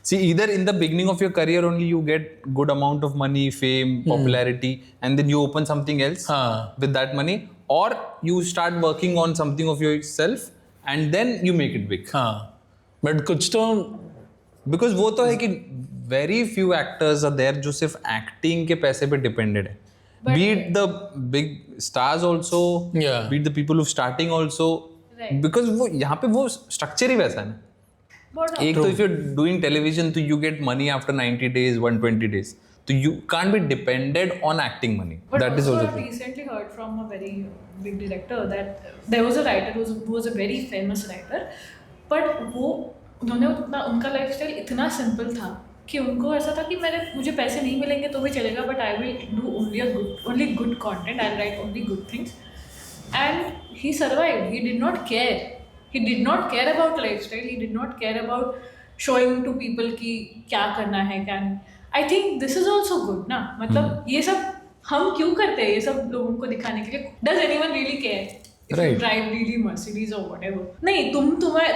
See, either in the beginning of your career only you get good amount of money, fame, popularity, and then you open something else with that money, or you start working on something of yourself and then you make it big. हाँ, बट कुछ तो Because वो तो है कि very few actors are there जो सिर्फ acting के पैसे पे depended है. Be it the big stars also, Yeah. be it the people who starting also, Right. because वो यहाँ पे वो structure ही वैसा है ना. But एक तो if you're doing television तो you get money after 90 days, 120 days. So you can't be dependent on acting money. But That is also also I've true. recently heard from a very big director that there was a writer who was a very famous writer, but उनका लाइफस्टाइल इतना सिंपल था कि उनको ऐसा था कि मुझे पैसे नहीं मिलेंगे तो भी चलेगा, but I will do only good content, I write only good things, and he survived. He did not care about lifestyle, he did not care about showing to people कि क्या करना है क्या नहीं. I think this is also good ना, मतलब ये सब हम क्यों करते हैं, ये सब लोगों को दिखाने के लिए. Does anyone really care if you Right. drive really Mercedes or whatever? नहीं,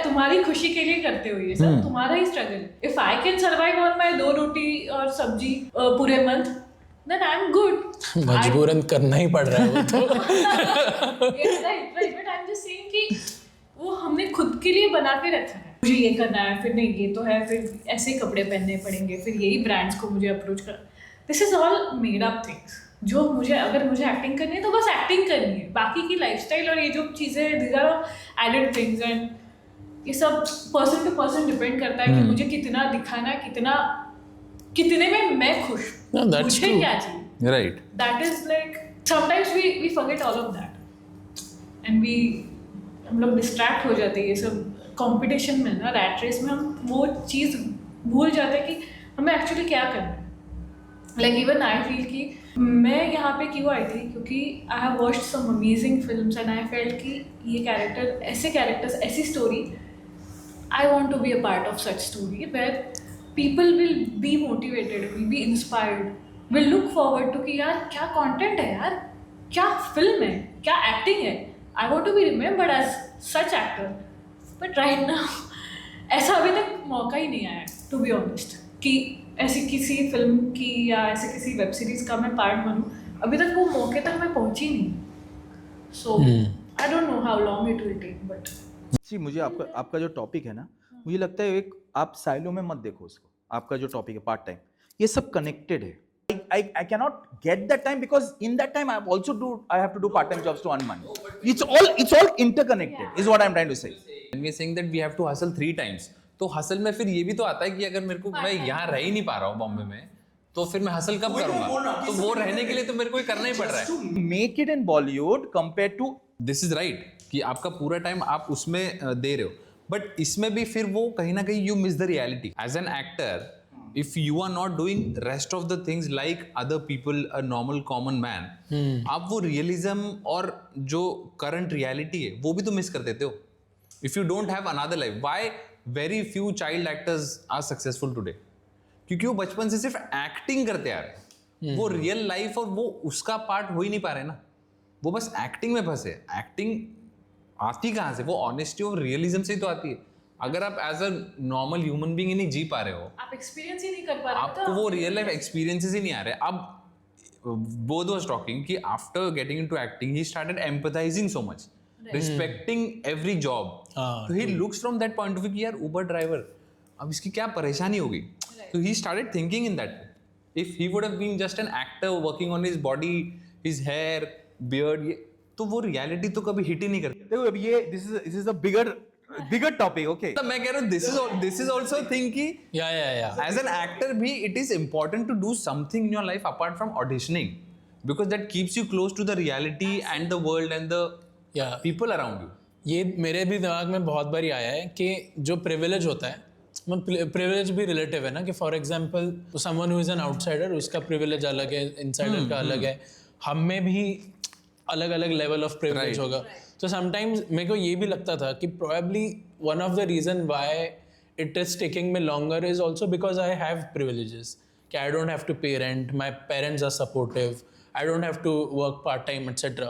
तुम्हारी खुशी के लिए करते हो ये सब, तुम्हारा ही struggle. If I can survive on my 2 रोटी और सब्जी पूरे मंथ, then I'm good. मजबूरन करना ही पड़ रहा है वो तो। Yeah, right, but I'm just saying कि वो हमने खुद के लिए बना के रखा है. मुझे ये करना है, फिर नहीं ये तो है, फिर ऐसे कपड़े पहनने पड़ेंगे, फिर यही ब्रांड्स को मुझे अप्रोच कर. This is all made up things. जो अगर मुझे एक्टिंग करनी है तो बस एक्टिंग करनी है, बाकी की लाइफस्टाइल और ये जो चीज़ें these are added things, and ये सब पर्सन टू पर्सन डिपेंड करता है कि मुझे कितना दिखाना है, कितने में मैं खुश हूँ, No, that's मुझे true. क्या चाहिए. Right. That is like sometimes we forget all of that and हम लोग डिस्ट्रैक्ट हो जाते हैं ये सब कंपटीशन में ना, रैट रेस में हम वो चीज़ भूल जाते हैं कि हमें एक्चुअली क्या करना है. लाइक इवन आई फील कि मैं यहाँ पे क्यों आई थी, क्योंकि I have watched some amazing films and I felt कि ये कैरेक्टर्स ऐसी story, I want to be a part of such story where people will be motivated, will be inspired, will look forward to कि यार क्या कंटेंट है, यार क्या फिल्म है, क्या एक्टिंग है. I want to be remembered as such actor. But right now ऐसा अभी तक मौका ही नहीं आया, टू बी ऑनेस्ट, कि ऐसी किसी फिल्म की या ऐसे किसी वेब सीरीज का मैं पार्ट बनूं. अभी तक वो मौके तक मैं पहुंची नहीं. So I don't know how long it will take, but जी मुझे आपका जो टॉपिक है ना, मुझे लगता है एक आप साइलो में मत देखो उसको. आपका जो टॉपिक है पार्ट टाइम, ये सब कनेक्टेड है. I cannot get that time because in that time I have to do part-time jobs to earn money. It's all interconnected is what I'm trying to say. When we are saying that we have to hustle 3 times, तो हसल में फिर ये भी तो आता है कि अगर मेरे को मैं यहाँ रह ही नहीं पा रहा हूँ बॉम्बे में, तो फिर मैं हसल कब करूंगा? तो वो रहने के लिए तो मेरे को ये करना ही पड़ रहा है. Make it in Bollywood compared to this is right कि आपका पूरा टाइम आप उसमें दे रहे हो, बट इसमें भी फिर वो कहीं ना कहीं you miss the reality as an actor. If you are not doing rest of the things like other people, a normal common man, आप वो रियलिज्म और जो करंट रियलिटी है वो भी तो मिस कर देते हो. If you don't have another life, why very few child actors are successful today? क्योंकि वो बचपन से सिर्फ एक्टिंग करते आ रहे हैं. वो रियल लाइफ और वो उसका पार्ट हो ही नहीं पा रहे ना, वो बस एक्टिंग में फंसे. एक्टिंग आती कहाँ से? वो ऑनेस्टी और रियलिज्म से ही तो आती है. अगर आप as a normal human being ही नहीं जी पा रहे हो, आप एक्सपीरियंस ही नहीं कर पा रहे, आपको वो रियल लाइफ एक्सपीरियंसेस ही नहीं आ रहे. अब बोथ वाज टॉकिंग कि after getting into acting he started empathising so much, respecting every job. तो he looks from that point of view कि यार उबर ड्राइवर, अब इसकी क्या परेशानी होगी. तो he started thinking in that. If he would have been just an actor working on his body, his hair, beard, ये तो वो रियलिटी तो कभी हिट ही नहीं करती. देखो अब ये this is a bigger topic. Okay, तो मैं कह रहा हूँ दिस इज आल्सो थिंग कि एज एन एक्टर भी it is important to do something in your life apart from auditioning, because that keeps you close to the reality and the world and the people around you. ये मेरे भी दिमाग में बहुत बार आया है कि जो प्रिविलेज होता है, प्रिविलेज भी रिलेटिव है ना, कि for example someone who is an outsider, उसका प्रिविलेज अलग है, इनसाइडर का अलग है. हम में भी अलग अलग लेवल ऑफ प्रिविलेज होगा. तो समटाइम्स मेरे को ये भी लगता था कि probably one of the reason why it is taking me longer is also because I have privileges, कि I don't have to pay rent, my parents are supportive, I don't have to work part time etcetera.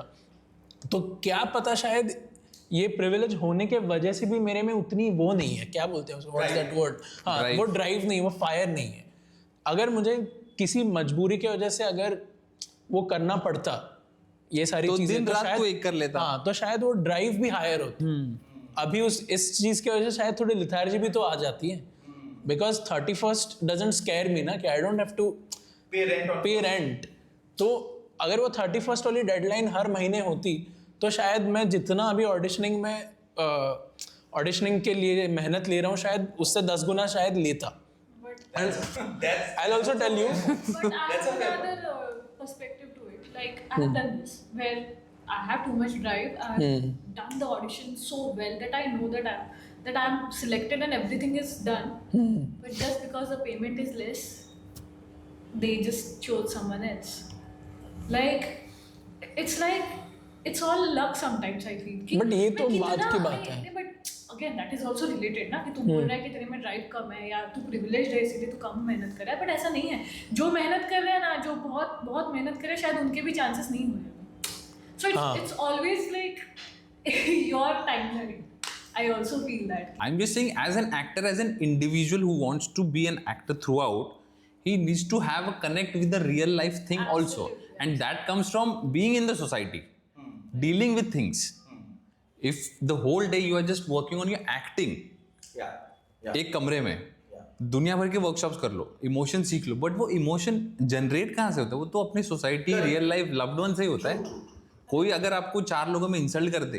तो क्या पता शायद ये प्रिविलेज होने के वजह से भी मेरे में उतनी वो नहीं है, क्या बोलते हैं उसको, व्हाट इज दैट वर्ड, हाँ, वो ड्राइव नहीं, वो फायर नहीं है. अगर मुझे किसी मजबूरी की वजह से अगर वो करना पड़ता ये सारी तो चीजें, दिन तो रात शायद को एक कर लेता. हाँ, तो शायद वो ड्राइव भी हायर होती. अभी इस चीज की वजह से शायद थोड़ी लिथार्जी भी तो आ जाती है, because 31st doesn't scare me ना, कि I don't have to pay rent. तो अगर वो 31st वाली डेडलाइन हर महीने होती तो शायद मैं जितना अभी ऑडिशनिंग के लिए मेहनत ले रहा हूँ, शायद उससे 10 गुना शायद लेता. I'll also tell you. But I have another perspective to it. Like I have done this where I have too much drive. I have done the audition so well that I know that I'm selected and everything is done. But just because the payment is less, they just chose someone else. Like it's all luck sometimes. I feel. But ये तो बात की बात है. But again, that is also related ना, कि तू बोल रहा है कि तेरे में ड्राइव कम है या तू प्रिविलेज्ड है इसीलिए तू कम मेहनत कर रहा है. बट ऐसा नहीं है. जो मेहनत कर रहे हैं ना, जो बहुत बहुत मेहनत कर रहे हैं, शायद उनके भी चांसेस नहीं हुए. So it's always like your timeline. I also feel that. I'm just saying, as an actor, as an individual who wants to be an actor throughout, he needs to have a connect with the real life thing also, and that comes from being in the society, dealing with things. If the whole day you are just working on your acting, एक कमरे में दुनिया भर के वर्कशॉप्स कर लो, इमोशन सीख लो, बट वो इमोशन जनरेट कहाँ से होता है? वो तो अपनी society, real life, loved one से ही होता है. कोई अगर आपको 4 लोगों में इंसल्ट कर दे,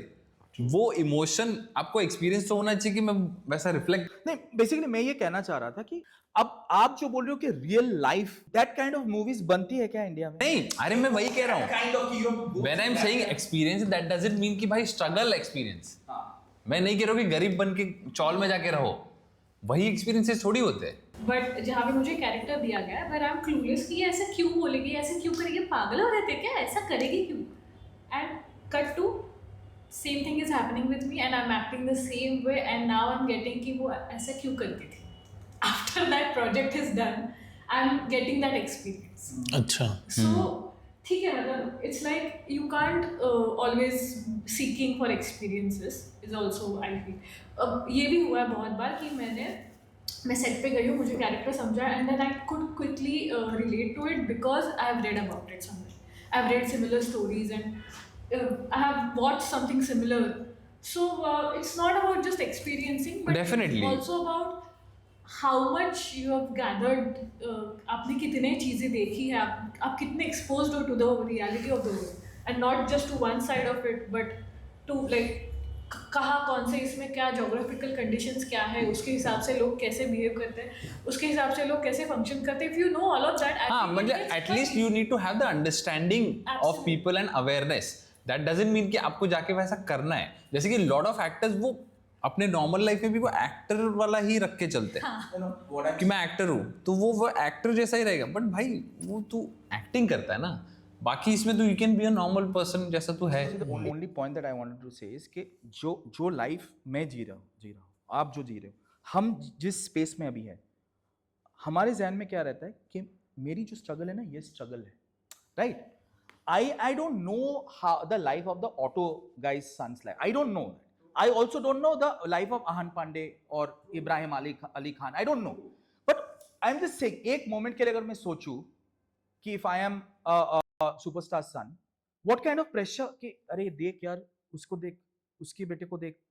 वो इमोशन आपको एक्सपीरियंस तो होना चाहिए कि मैं वैसा रिफ्लेक्ट. नहीं, बेसिकली मैं ये कहना चाह रहा था कि अब आप जो बोल रहे हो कि real life that kind of movies बनती है क्या इंडिया में? नहीं, अरे मैं वही कह रहा हूँ. When I am saying experience, that doesn't mean कि भाई स्ट्रगल एक्सपीरियंस. मैं नहीं कह रहा हूँ कि गरीब बन के चौल में जाके रहो, वही एक्सपीरियंसेस थोड़ी होते हैं. बट जहाँ पे मुझे कैरेक्टर दिया गया है, आई एम क्लूलेस कि ये ऐसे क्यों बोलेगी, ऐसे क्यों करेगी, पागल हो रहे थे क्या, ऐसा करेगी क्यों? And cut to same thing is happening with me and I am acting the same way and now I am getting कि वो ऐसा क्यों करती थी. After that project is done, I am getting that experience. अच्छा. सो ठीक है, मतलब it's like you can't always seeking for experiences is also, I feel. अब ये भी हुआ है बहुत बार कि मैं सेट पे गई हूँ, मुझे कैरेक्टर समझा and then I could quickly relate to it because I have read about it somewhere. I have read similar stories and I have watched something similar So it's not about just experiencing, but Definitely. it's also about how much you have gathered. आपने कितने चीजें देखी है, आप कितने exposed हो to the reality of the world, and not just to one side of it, but to like कहाँ कौन से इसमें क्या जोग्राफिकल कंडीशंस क्या है, उसके हिसाब से लोग कैसे बिहेव करते हैं, उसके हिसाब से लोग कैसे फंक्शन करते हैं. If you know all of that, हाँ मतलब at least you need to have the understanding of Absolutely. People and awareness. That doesn't mean कि आपको जाके वैसा करना है. जैसे कि लॉट ऑफ एक्टर्स वो अपने नॉर्मल लाइफ में भी वो एक्टर वाला ही रख के चलते हैं कि मैं एक्टर हूँ, तो वो एक्टर जैसा ही रहेगा. बट भाई वो तू एक्टिंग करता है ना, बाकी इसमें तो you can be a normal person जैसा तू है. Only point that I wanted to say is कि जो लाइफ मैं जी रहा हूँ, आप जो जी रहे हो, हम जिस स्पेस में अभी है, हमारे जहन में क्या रहता है कि मेरी जो स्ट्रगल है ना, ये स्ट्रगल है, right? I don't know how the life of the auto guy's son's life. I don't know that. I also don't know the life of Ahan Pandey or Ibrahim Ali Khan. I don't know. But I'm just saying, एक moment के लिए अगर मैं सोचूं कि if I am a superstar son, what kind of pressure कि अरे देख यार, उसको देख, उसके बेटे को देख,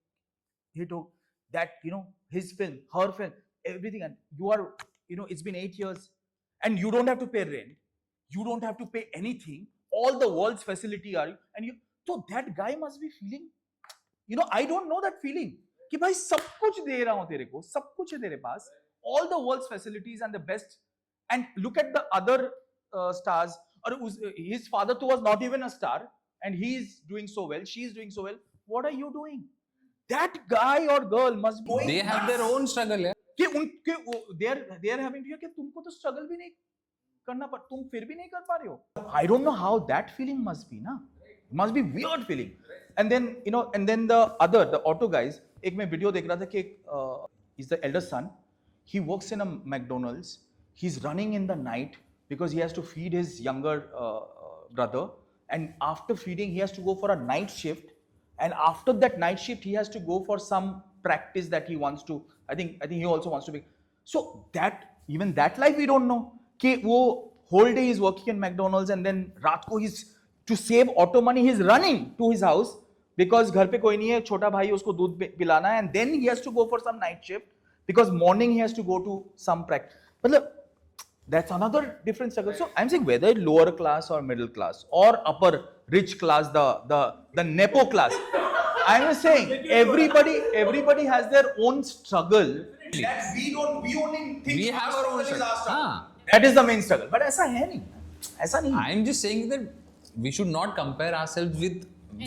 hit हो, that you know his film, her film, everything, and you are, you know, it's been 8 years and you don't have to pay rent, you don't have to pay anything. All the world's facility are, and you, so that guy must be feeling, you know, I don't know that feeling कि भाई सब कुछ दे रहा हूं तेरे को, सब कुछ है तेरे पास, all the world's facilities and the best, and look at the other stars, or his father too was not even a star and he is doing so well, she is doing so well. What are you doing? That guy or girl must be, they have their own struggle. कि उनके they are having to, कि तुमको तो स्ट्रगल भी नहीं करना, पर तुम फिर भी नहीं कर पा रहे हो. I don't know how that feeling must be ना, must be weird feeling. And then you know, and then the auto guys, एक मैं वीडियो देख रहा था कि is the elder son, he works in a McDonald's, he is running in the night because he has to feed his younger brother, and after feeding he has to go for a night shift, and after that night shift he has to go for some practice that he wants to, I think he also wants to be, so that even that life we don't know कि वो whole day is working in McDonald's and then रात को he's to save auto money he's running to his house because घर पे कोई नहीं है, छोटा भाई उसको दूध पिलाना है, and then he has to go for some night shift because morning he has to go to some practice. मतलब that's another different struggle. So I'm saying whether lower class or middle class or upper rich class, the nepo class, I'm just saying everybody has their own struggle that we only think We have our own struggle. हाँ. that is the main struggle, but ऐसा है नहीं, ऐसा नहीं. I am just saying that we should not compare ourselves with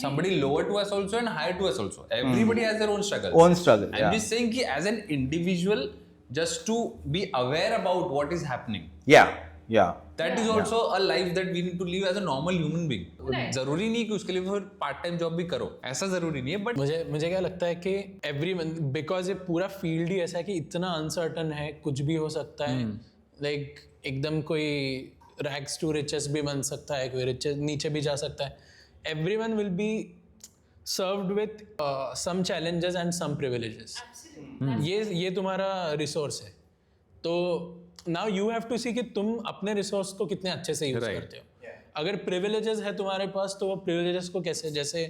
somebody lower to us also and higher to us also. Everybody has their own struggle. Own struggle, I'm yeah. just saying कि as an individual, just to be aware about what is happening. Yeah. That is also a life that we need to live as a normal human being. Right. जरूरी नहीं कि उसके लिए फिर पार्ट टाइम जॉब भी करो, ऐसा जरूरी नहीं है. बट मुझे क्या लगता है कि बिकॉज ये पूरा फील्ड ही ऐसा है कि इतना अनसर्टन है, कुछ भी हो सकता है. लाइक एकदम कोई रैग्स टू रिचेस भी बन सकता है, कोई रिचेस नीचे भी जा सकता है. Everyone will be served with some challenges and some privileges. ये तुम्हारा रिसोर्स है, तो now you have to see कि तुम अपने रिसोर्स को कितने अच्छे से यूज करते हो. अगर प्रिविलेजेस है तुम्हारे पास, तो वो प्रिविलेजेस को कैसे, जैसे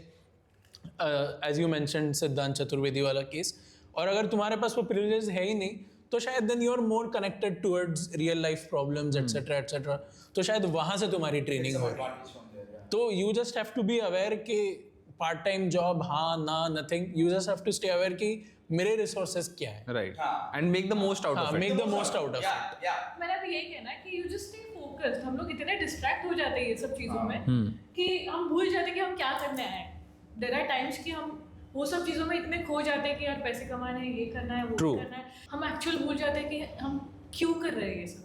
एज यू मेंशन्ड सिद्धांत चतुर्वेदी वाला केस, और अगर तुम्हारे पास वो प्रिविलेजेस है ही नहीं, तो शायद then you are more connected towards real life problems etcetera etcetera, तो शायद वहाँ से तुम्हारी ट्रेनिंग हो रही है. तो you just have to be aware कि पार्ट टाइम जॉब हाँ ना nothing, you just have to stay aware कि मेरे रिसोर्सेज क्या है. Right, and make the most out of it. Make the most out of it. मैंने भी यही कहना है कि यू जस्ट स्टे फोकस्ड. हम लोग इतने डिस्ट्रैक्ट हो जाते हैं ये सब चीज़ों में कि हम भूल जाते हैं कि हम क्या करने आए हैं. देयर आर टाइम्स कि हम वो सब चीज़ों में इतने खो जाते हैं कि यार पैसे कमाने हैं, ये करना है, वो करना है. हम एक्चुअल भूल जाते हैं कि हम क्यों कर रहे हैं ये सब.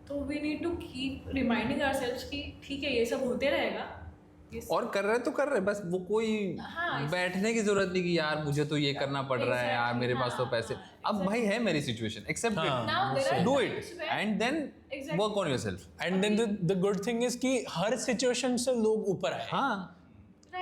तो we need to keep reminding ourselves कि ठीक है, ये सब होते रहेगा. और कर रहे तो कर रहे, बस वो कोई बैठने की जरूरत नहीं कि यार मुझे तो ये करना पड़ रहा है यार, मेरे पास तो पैसे. अब भाई है मेरी situation, except it, do it and then work on yourself. And then the good thing is कि हर सिचुएशन से लोग ऊपर आए. हाँ,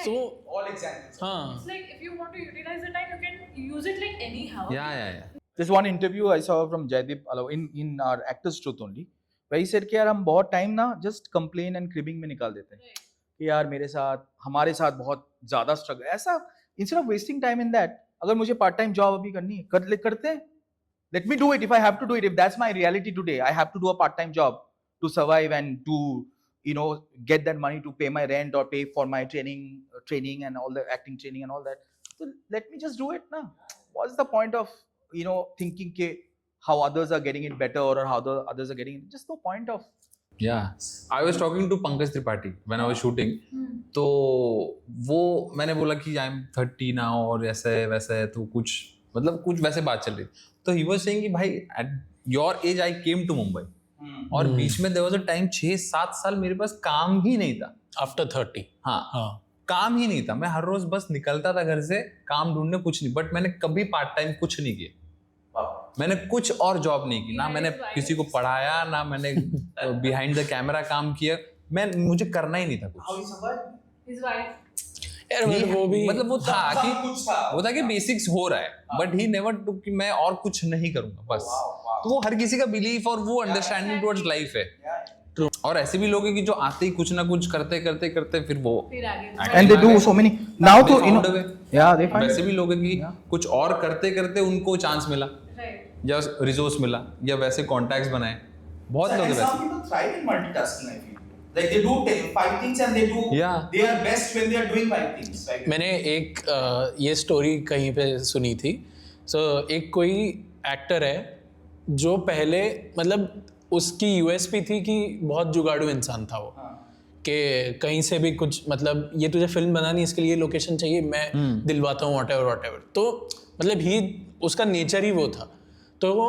so all examples. हाँ, It's like if you want to utilize the time, you can use it like anyhow. yeah. There's one interview I saw from Jaideep Alav in our Actors Truth only, where he said कि यार हम बहुत टाइम ना just complain and cribbing में निकाल देते हैं कि यार मेरे साथ, हमारे साथ बहुत ज़्यादा स्ट्रगल. ऐसा instead of wasting time in that, अगर मुझे part time job अभी करनी है करते हैं. Let me do it if I have to do it. If that's my reality today, I have to do a part time job to survive and to get that money to pay my rent or pay for my training and all the acting training and all that. So let me just do it now. What's the point of thinking how others are getting it better or how the others are getting it? Just no point of. Yeah, I was talking to Pankaj Tripathi when I was shooting. तो वो मैंने बोला कि आई एम 30 नाउ और ऐसे वैसे तो कुछ मतलब कुछ वैसे बात चल रही. तो ही वाज सेइंग कि भाई at your age I came to Mumbai और बीच में देयर वाज अ टाइम 6-7 साल मेरे पास काम ही नहीं था. आफ्टर 30. हाँ, काम ही नहीं था. मैं हर रोज बस निकलता था घर से काम ढूंढने, कुछ नहीं. बट मैंने कभी पार्ट टाइम कुछ नहीं किया. मैंने कुछ और जॉब नहीं की, ना मैंने किसी को पढ़ाया, ना मैंने बिहाइंड द कैमरा काम किया. मुझे करना ही नहीं था कुछ. यार वो भी मतलब वो था कि बेसिक्स हो रहा है, बट ही नेवर टुक कि मैं और कुछ नहीं करूंगा बस. तो वो हर किसी का बिलीफ और वो अंडरस्टैंडिंग टुवर्ड्स लाइफ है. और ऐसे भी लोग हैं कि जो आते ही कुछ ना कुछ करते फिर वो and they do so many now तो they find वैसे भी लोग हैं कि कुछ और करते उनको चांस मिला या रिसोर्स मिला या वैसे कॉन्टैक्ट्स बनाए. बहुत लोग हैं वैसे. Some people thrive in multitasking, I feel. Like they do 5 things and they are best when they are doing 5 things. Right? मैंने एक ये स्टोरी कहीं पे सुनी थी. एक कोई एक्टर है जो पहले मतलब उसकी यूएसपी थी कि बहुत जुगाड़ू इंसान था वो. कि कहीं से भी कुछ मतलब ये तुझे फिल्म बनानी इसके लिए लोकेशन चाहिए, मैं दिलवाता हूँ व्हाटएवर. तो मतलब उसका नेचर ही वो था. तो वो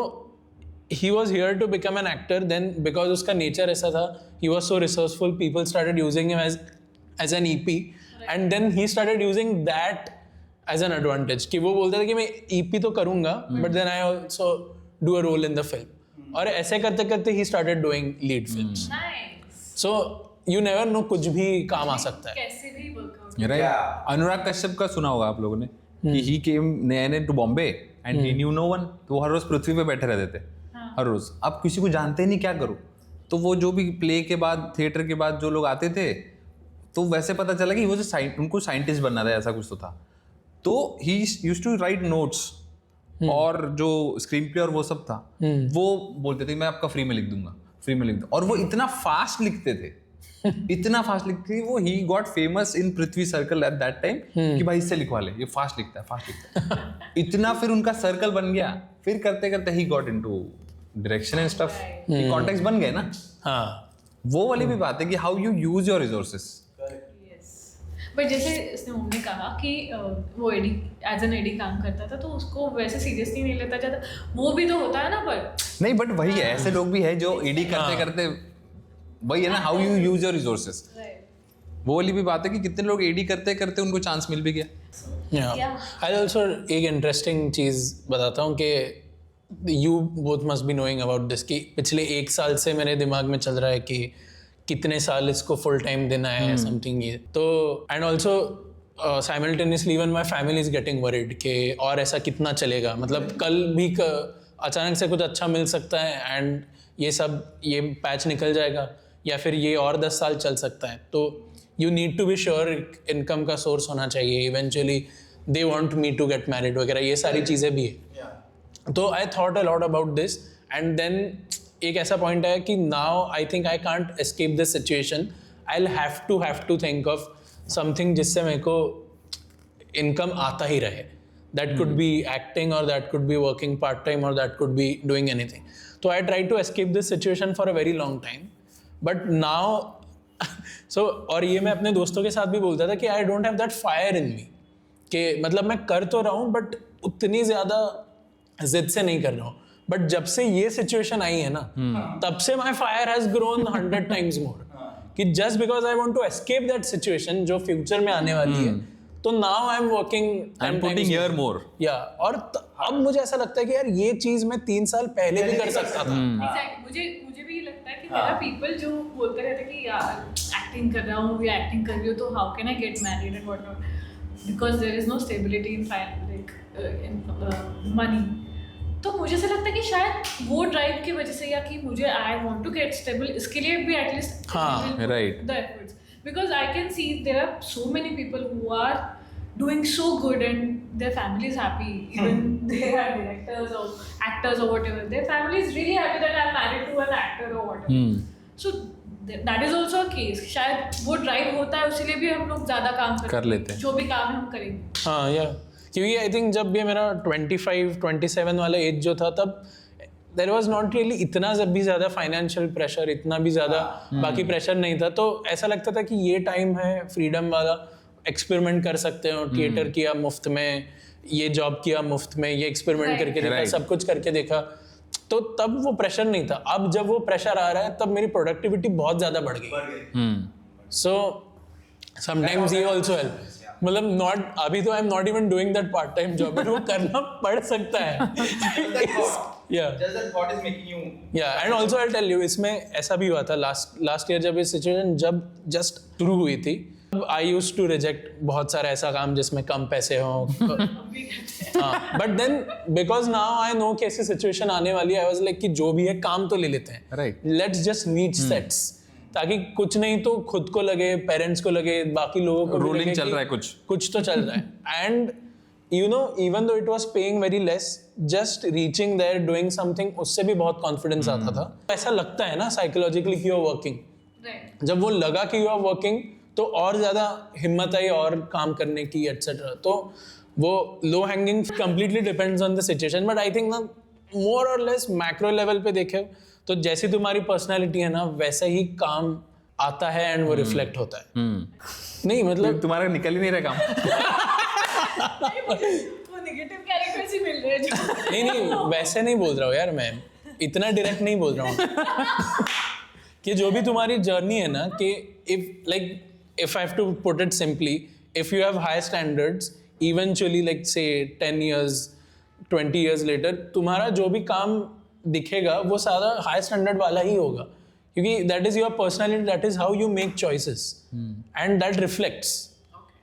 he was here to become an actor. Then because उसका नेचर ऐसा था, he was so resourceful, people started using him as an EP, and then he started using that as an advantage. कि वो बोलता था कि मैं EP तो करूँगा, but then I also do a role in the film. और ऐसे करते he started doing lead films. Nice. So you never know, कुछ भी काम आ सकता है. कैसे भी workout. Right. अनुराग कश्यप का सुना होगा आप लोगों ने कि he came नए to Bombay and he knew no one. तो वो हर रोज पृथ्वी पे बैठे रहते थे. हर रोज. अब किसी को जानते ही नहीं, क्या करूं. तो वो जो भी प्ले के बाद थिएटर के बाद जो लोग आते थे तो वैसे पता चला कि वो उनको साइंटिस्ट बनना था, ऐसा कुछ तो था. तो he used to write notes और जो स्क्रीन प्ले और वो सब था वो बोलते थे मैं आपका फ्री में लिख दूंगा. और वो इतना फास्ट लिखते थे वो he got famous in Prithvi circle at that time कि भाई इससे लिखवा ले, ये फास्ट लिखता है. इतना फिर उनका सर्कल बन गया. फिर करते he got into direction and stuff. Context बन गए ना. हाँ, वो वाली भी बात है कि how you use your resources. But जैसे इसने उन्होंने कहा कि वो एडी एज एन एडी काम करता था तो उसको वैसे सीरियसली नहीं लेता जाता. वो भी तो होता है ना. पर नहीं, बट वही है, ऐसे लोग भी है जो एडी करते वही है ना, how you use your resources. वो वाली भी बात है कि कितने लोग एडी करते उनको चांस मिल भी गया. आई ऑल्सो एक इंटरेस्टिंग चीज़ बताता हूँ कि you both must be knowing about this कि पिछले 1 साल से मेरे दिमाग में चल रहा है कि कितने साल इसको फुल टाइम देना है समथिंग. ये तो and also simultaneously even my family is getting worried कि और ऐसा कितना चलेगा. मतलब कल भी अचानक से कुछ अच्छा मिल सकता है एंड ये पैच निकल जाएगा या फिर ये और 10 साल चल सकता है. तो you need to be sure income का सोर्स होना चाहिए. Eventually they want me to get married वगैरह, ये सारी चीज़ें भी है. तो I thought a lot about this and then एक ऐसा पॉइंट है कि now I think I can't escape this situation. I will have to think of something जिससे मेरे को इनकम आता ही रहे. दैट कुड बी एक्टिंग और that could B working part time और that could be doing anything. तो I try to escape this situation for a very long time. But now और ये मैं अपने दोस्तों के साथ भी बोलता था कि I don't have that fire in me. कि मतलब मैं कर तो रहा हूँ बट उतनी ज़्यादा जिद से नहीं कर रहा हूँ. बट जब से ये सिचुएशन आई है ना तब से my fire has grown 100 times more. कि just because I want to escape that situation जो फ्यूचर में आने वाली है. तो now I am working, I am putting here more. या और अब मुझे ऐसा लगता है कि यार ये चीज मैं 3 साल पहले भी कर सकता था. मुझे भी लगता है कि there are people जो बोलते रहते हैं कि यार एक्टिंग कर रहा हूँ या एक्टिंग कर रही हूँ तो how can I get married and what not because there is no stability in money. तो मुझे ऐसा लगता है कि शायद वो ड्राइव की वजह से या कि मुझे I want to get stable इसके लिए भी at least right. The efforts. Because I can see there are so many people who are doing so good and their family is happy, even they are directors or actors or whatever, their family is really happy that I'm married to an actor or whatever. So that is also a case. शायद वो ड्राइव होता है, उसीलिए भी हम लोग ज़्यादा काम कर लेते हैं। जो भी काम हम करेंगे। हाँ या क्योंकि आई थिंक जब ये मेरा 25-27 वाला एज जो था तब देयर वाज नॉट रियली इतना जब भी ज़्यादा फाइनेंशियल प्रेशर, इतना भी ज़्यादा बाकी प्रेशर नहीं था, तो ऐसा लगता था कि ये टाइम है फ्रीडम वाला, एक्सपेरिमेंट कर सकते हो, थिएटर किया मुफ्त में, ये जॉब किया मुफ्त में, ये एक्सपेरिमेंट करके देखा, सब कुछ करके देखा, तो तब वो प्रेशर नहीं था। अब जब वो प्रेशर आ रहा है तब मेरी प्रोडक्टिविटी बहुत ज़्यादा बढ़ गई। सो समटाइम्स ये ऑल्सो हेल्प, मतलब नॉट अभी तो I am not even doing that part time job, but वो करना पड़ सकता है। And also I tell you, इसमें ऐसा भी हुआ था लास्ट ईयर जब ये सिचुएशन जब जस्ट शुरू हुई थी, आई यूज्ड टू रिजेक्ट बहुत सारा ऐसा काम जिसमें कम पैसे हो, but then because now I know कि ऐसी सिचुएशन आने वाली है, आई वाज लाइक कि जो भी है काम तो ले लेते हैं, right, let's just reach sets, ताकि कुछ नहीं तो खुद को लगे, पेरेंट्स को लगे, बाकी लोगों को रोलिंग चल रहा है, कुछ तो चल रहा है। And you know even though it was paying very less, just reaching there doing something, उससे भी बहुत कॉन्फिडेंस आता था। ऐसा लगता है ना साइकोलॉजिकली कि यू आर वर्किंग, जब वो लगा कि यू आर वर्किंग तो और ज़्यादा हिम्मत आई और काम करने की एटसेट्रा। तो वो low hanging completely depends on the situation, but I think ना मोर और लेस मैक्रो लेवल पे देखे तो जैसी तुम्हारी पर्सनैलिटी है ना वैसा ही काम आता है एंड वो रिफ्लेक्ट होता है। नहीं मतलब तुम्हारा निकल ही नहीं रहा काम। वो नेगेटिव कैरेक्टर्स ही मिल रहे हैं। नहीं वैसे नहीं बोल रहा हूँ यार, मैं इतना डायरेक्ट नहीं बोल रहा हूँ कि जो भी तुम्हारी जर्नी है ना, कि if I have to put it simply, if you have high standards, eventually like say 10 years, 20 years later, तुम्हारा जो भी काम दिखेगा वो सारा high standard वाला ही होगा, क्योंकि that is your personality, that is how you make choices, and that reflects.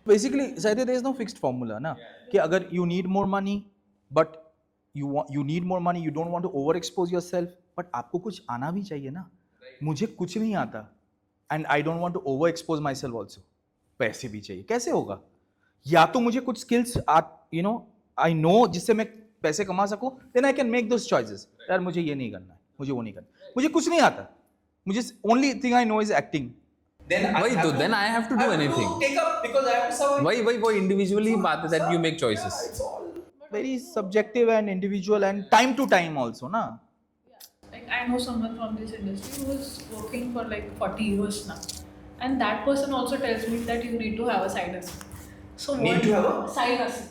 Basically, Saitya, there is no fixed formula ना, कि अगर you need more money, but you need more money, you don't want to overexpose yourself, but आपको कुछ आना भी चाहिए ना। मुझे कुछ नहीं आता and I don't want to overexpose myself also. पैसे भी चाहिए, कैसे होगा? या तो मुझे कुछ skills I know जिससे मैं पैसे कमा सकूं, then I can make those choices. यार मुझे ये नहीं करना है, मुझे वो नहीं करना, मुझे कुछ नहीं आता, मुझे only thing I know is acting. Then I have to do anything. Take up because I have to survive. वही वो individually बात है that you make choices. It's all very subjective and individual and time to time also ना. Like I know someone from this industry who is working for like 40 years now, and that person also tells me that you need to have a side hustle. So Need to have a side hustle,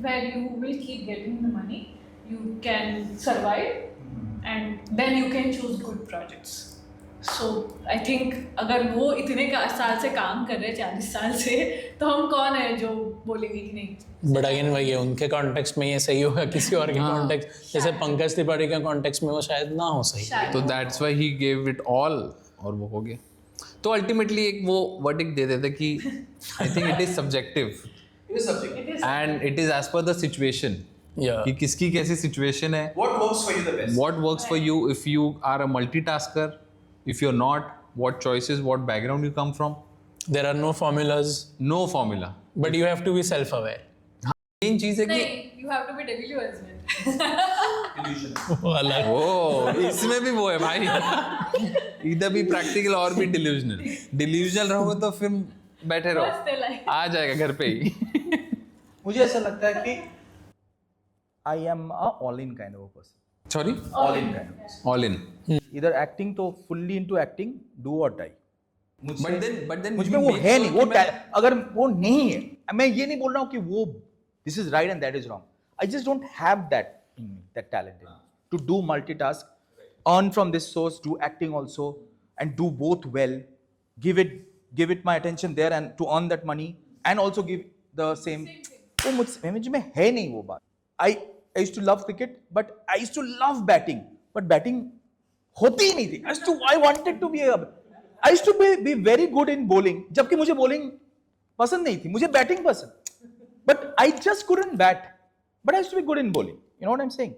where you will keep getting the money, you can survive, and then you can choose good projects. So I think अगर वो इतने साल से काम कर रहे हैं, 40 साल से, तो हम कौन है जो बोलेंगे कि नहीं। बट अगेन वही है, उनके कॉन्टेक्स्ट में ये सही होगा, किसी और के कॉन्टेक्स्ट जैसे पंकज त्रिपाठी के कॉन्टेक्स्ट में वो शायद ना हो सही, तो that's why he gave it all, और वो हो गया। तो अल्टीमेटली एक वो वर्डिक्ट दे देते कि I think it is subjective and it is as per the situation, कि किसकी कैसी सिचुएशन है, What works for you the best? what works for you, if you are a multitasker, if you're not, what choices, what background you come from. there are no formulas, No formula. but you have to be self aware. Main चीज है कि नहीं, you have to be delusional as well. वो अलग ओ इसमें भी वो है भाई, इधर भी प्रैक्टिकल और भी डिल्यूजनल रहोगे तो फिर बैठे First रहो, they like- आ जाएगा घर पे ही। मुझे ऐसा लगता है कि I am a all in kind of a person. Sorry, All in kind of person. All in. इधर एक्टिंग तो fully into acting, do or die. But then मुझ you में वो make है sure नहीं, कि वो मैं- अगर वो नहीं है, मैं ये नहीं बोल रहा हूँ कि वो this is right and that is wrong. I just don't have that in me, that talent in me, to do multitask, earn from this source, do acting also, and do both well, give it my attention there and to earn that money, and also give the same. वो मुझ में है नहीं वो बात. I used to love cricket, but I used to love batting, but batting होती ही नहीं थी. I wanted to be I used to be very good in bowling, जबकि मुझे bowling पसंद नहीं थी, मुझे batting पसंद. But I just couldn't bat. But I used to be good in bowling. You know what I'm saying?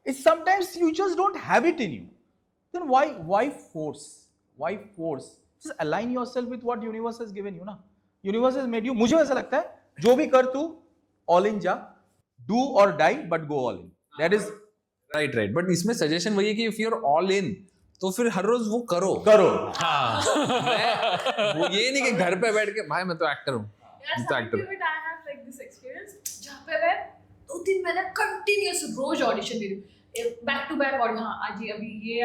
It's sometimes you just don't have it in you. Then why force? Why force? Just align yourself with what universe has given you ना. Universe has made you. मुझे ऐसा लगता है जो भी कर तू ऑल इन जा, डू और die but go all in, that is right right, but इसमें सजेशन वही है कि if you are all in तो फिर हर रोज वो करो। वो ये नहीं कि घर पे बैठ के भाई मैं तो एक्टर हूँ, मैं तो एक्टर हूँ। I have like this experience जहाँ पे मैं 2-3 महीने कंटिन्यूस रोज ऑडिशन दे रही हूँ, बैक टू बैक। और हाँ आज ये अभी ये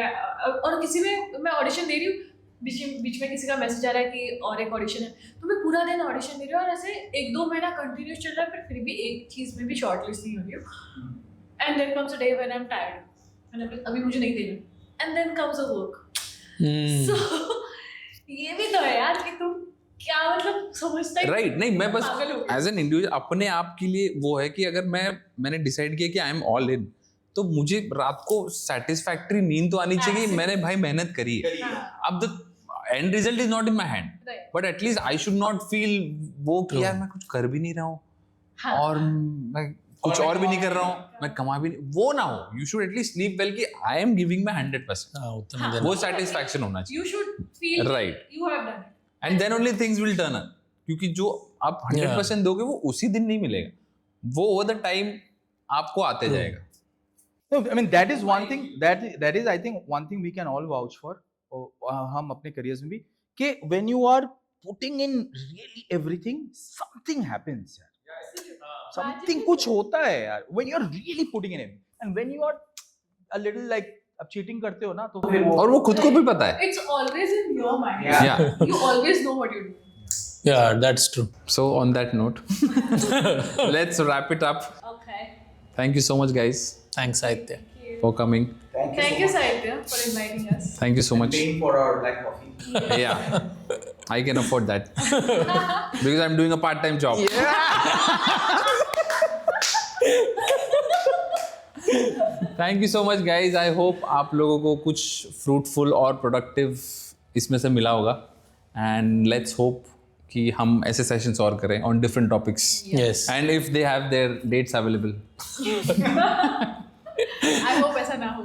और किसी में मैं ऑडिशन दे रही हूँ, बीच में किसी का मैसेज आ रहा है कि और एक ऑडिशन है, तो मैं पूरा दिन ऑडिशन दे रही हूँ और ऐसे 1-2 महीना कंटिन्यूस चल रहा है, फिर भी एक चीज़ में भी शॉर्टलिस्ट नहीं हो रही हूँ। And then comes a day when I am tired, अभी मुझे नहीं देना, and then comes a work. So ये भी तो है यार कि तुम क्या मतलब समझता है। राइट नहीं, मैं बस पागल हो गया। एज एन इंडिविजुअल अपने आप के लिए वो है कि अगर मैंने डिसाइड किया कि आई एम ऑल इन, तो मुझे रात को सेटिस्फैक्टरी नींद तो आनी चाहिए कि मैंने भाई मेहनत करी है। अब the end result is not in my hand, Right. But at least I should not feel वो कि यार मैं कुछ कर भी नहीं रहा हूँ हाँ। और मैं कुछ और भी नहीं कर रहा हूँ, मैं कमा भी नहीं, वो ना हो। You should at least sleep well कि आई एम गिविंग माई 100%, हाँ, उतना देना। वो सेटिस्फैक्शन होना चाहिए। You should feel Right. you have done it. And then only things will turn up, क्योंकि जो आप 100% दोगे वो उसी दिन नहीं मिलेगा, वो ओवर द टाइम आपको आते जाएगा। No, I mean that is one thing that is I think one thing we can all vouch for. हम अपने careers में भी कि when you are putting in really everything, something happens यार, something कुछ होता है यार, when you are really putting in it, and when you are a little like अब cheating करते हो ना तो फिर वो और वो खुद को भी पता है। It's always in your mind. Yeah. You always know what you're doing. Yeah, that's true. So on that note, let's wrap it up. Okay. Thank you so much, guys, Thanks, Aditya. for coming. Thank you, Saitya, for inviting us. Thank you so much. paying for our black coffee. Yeah, I can afford that because I'm doing a part-time job. Thank you so much, guys. I hope आप लोगों को कुछ fruitful और productive इसमें से मिला होगा, and let's hope कि हम ऐसे sessions और करें on different topics. Yes. And if they have their dates available. I hope ऐसा ना हो.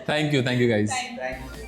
Thank you guys. Thank you. Thank you.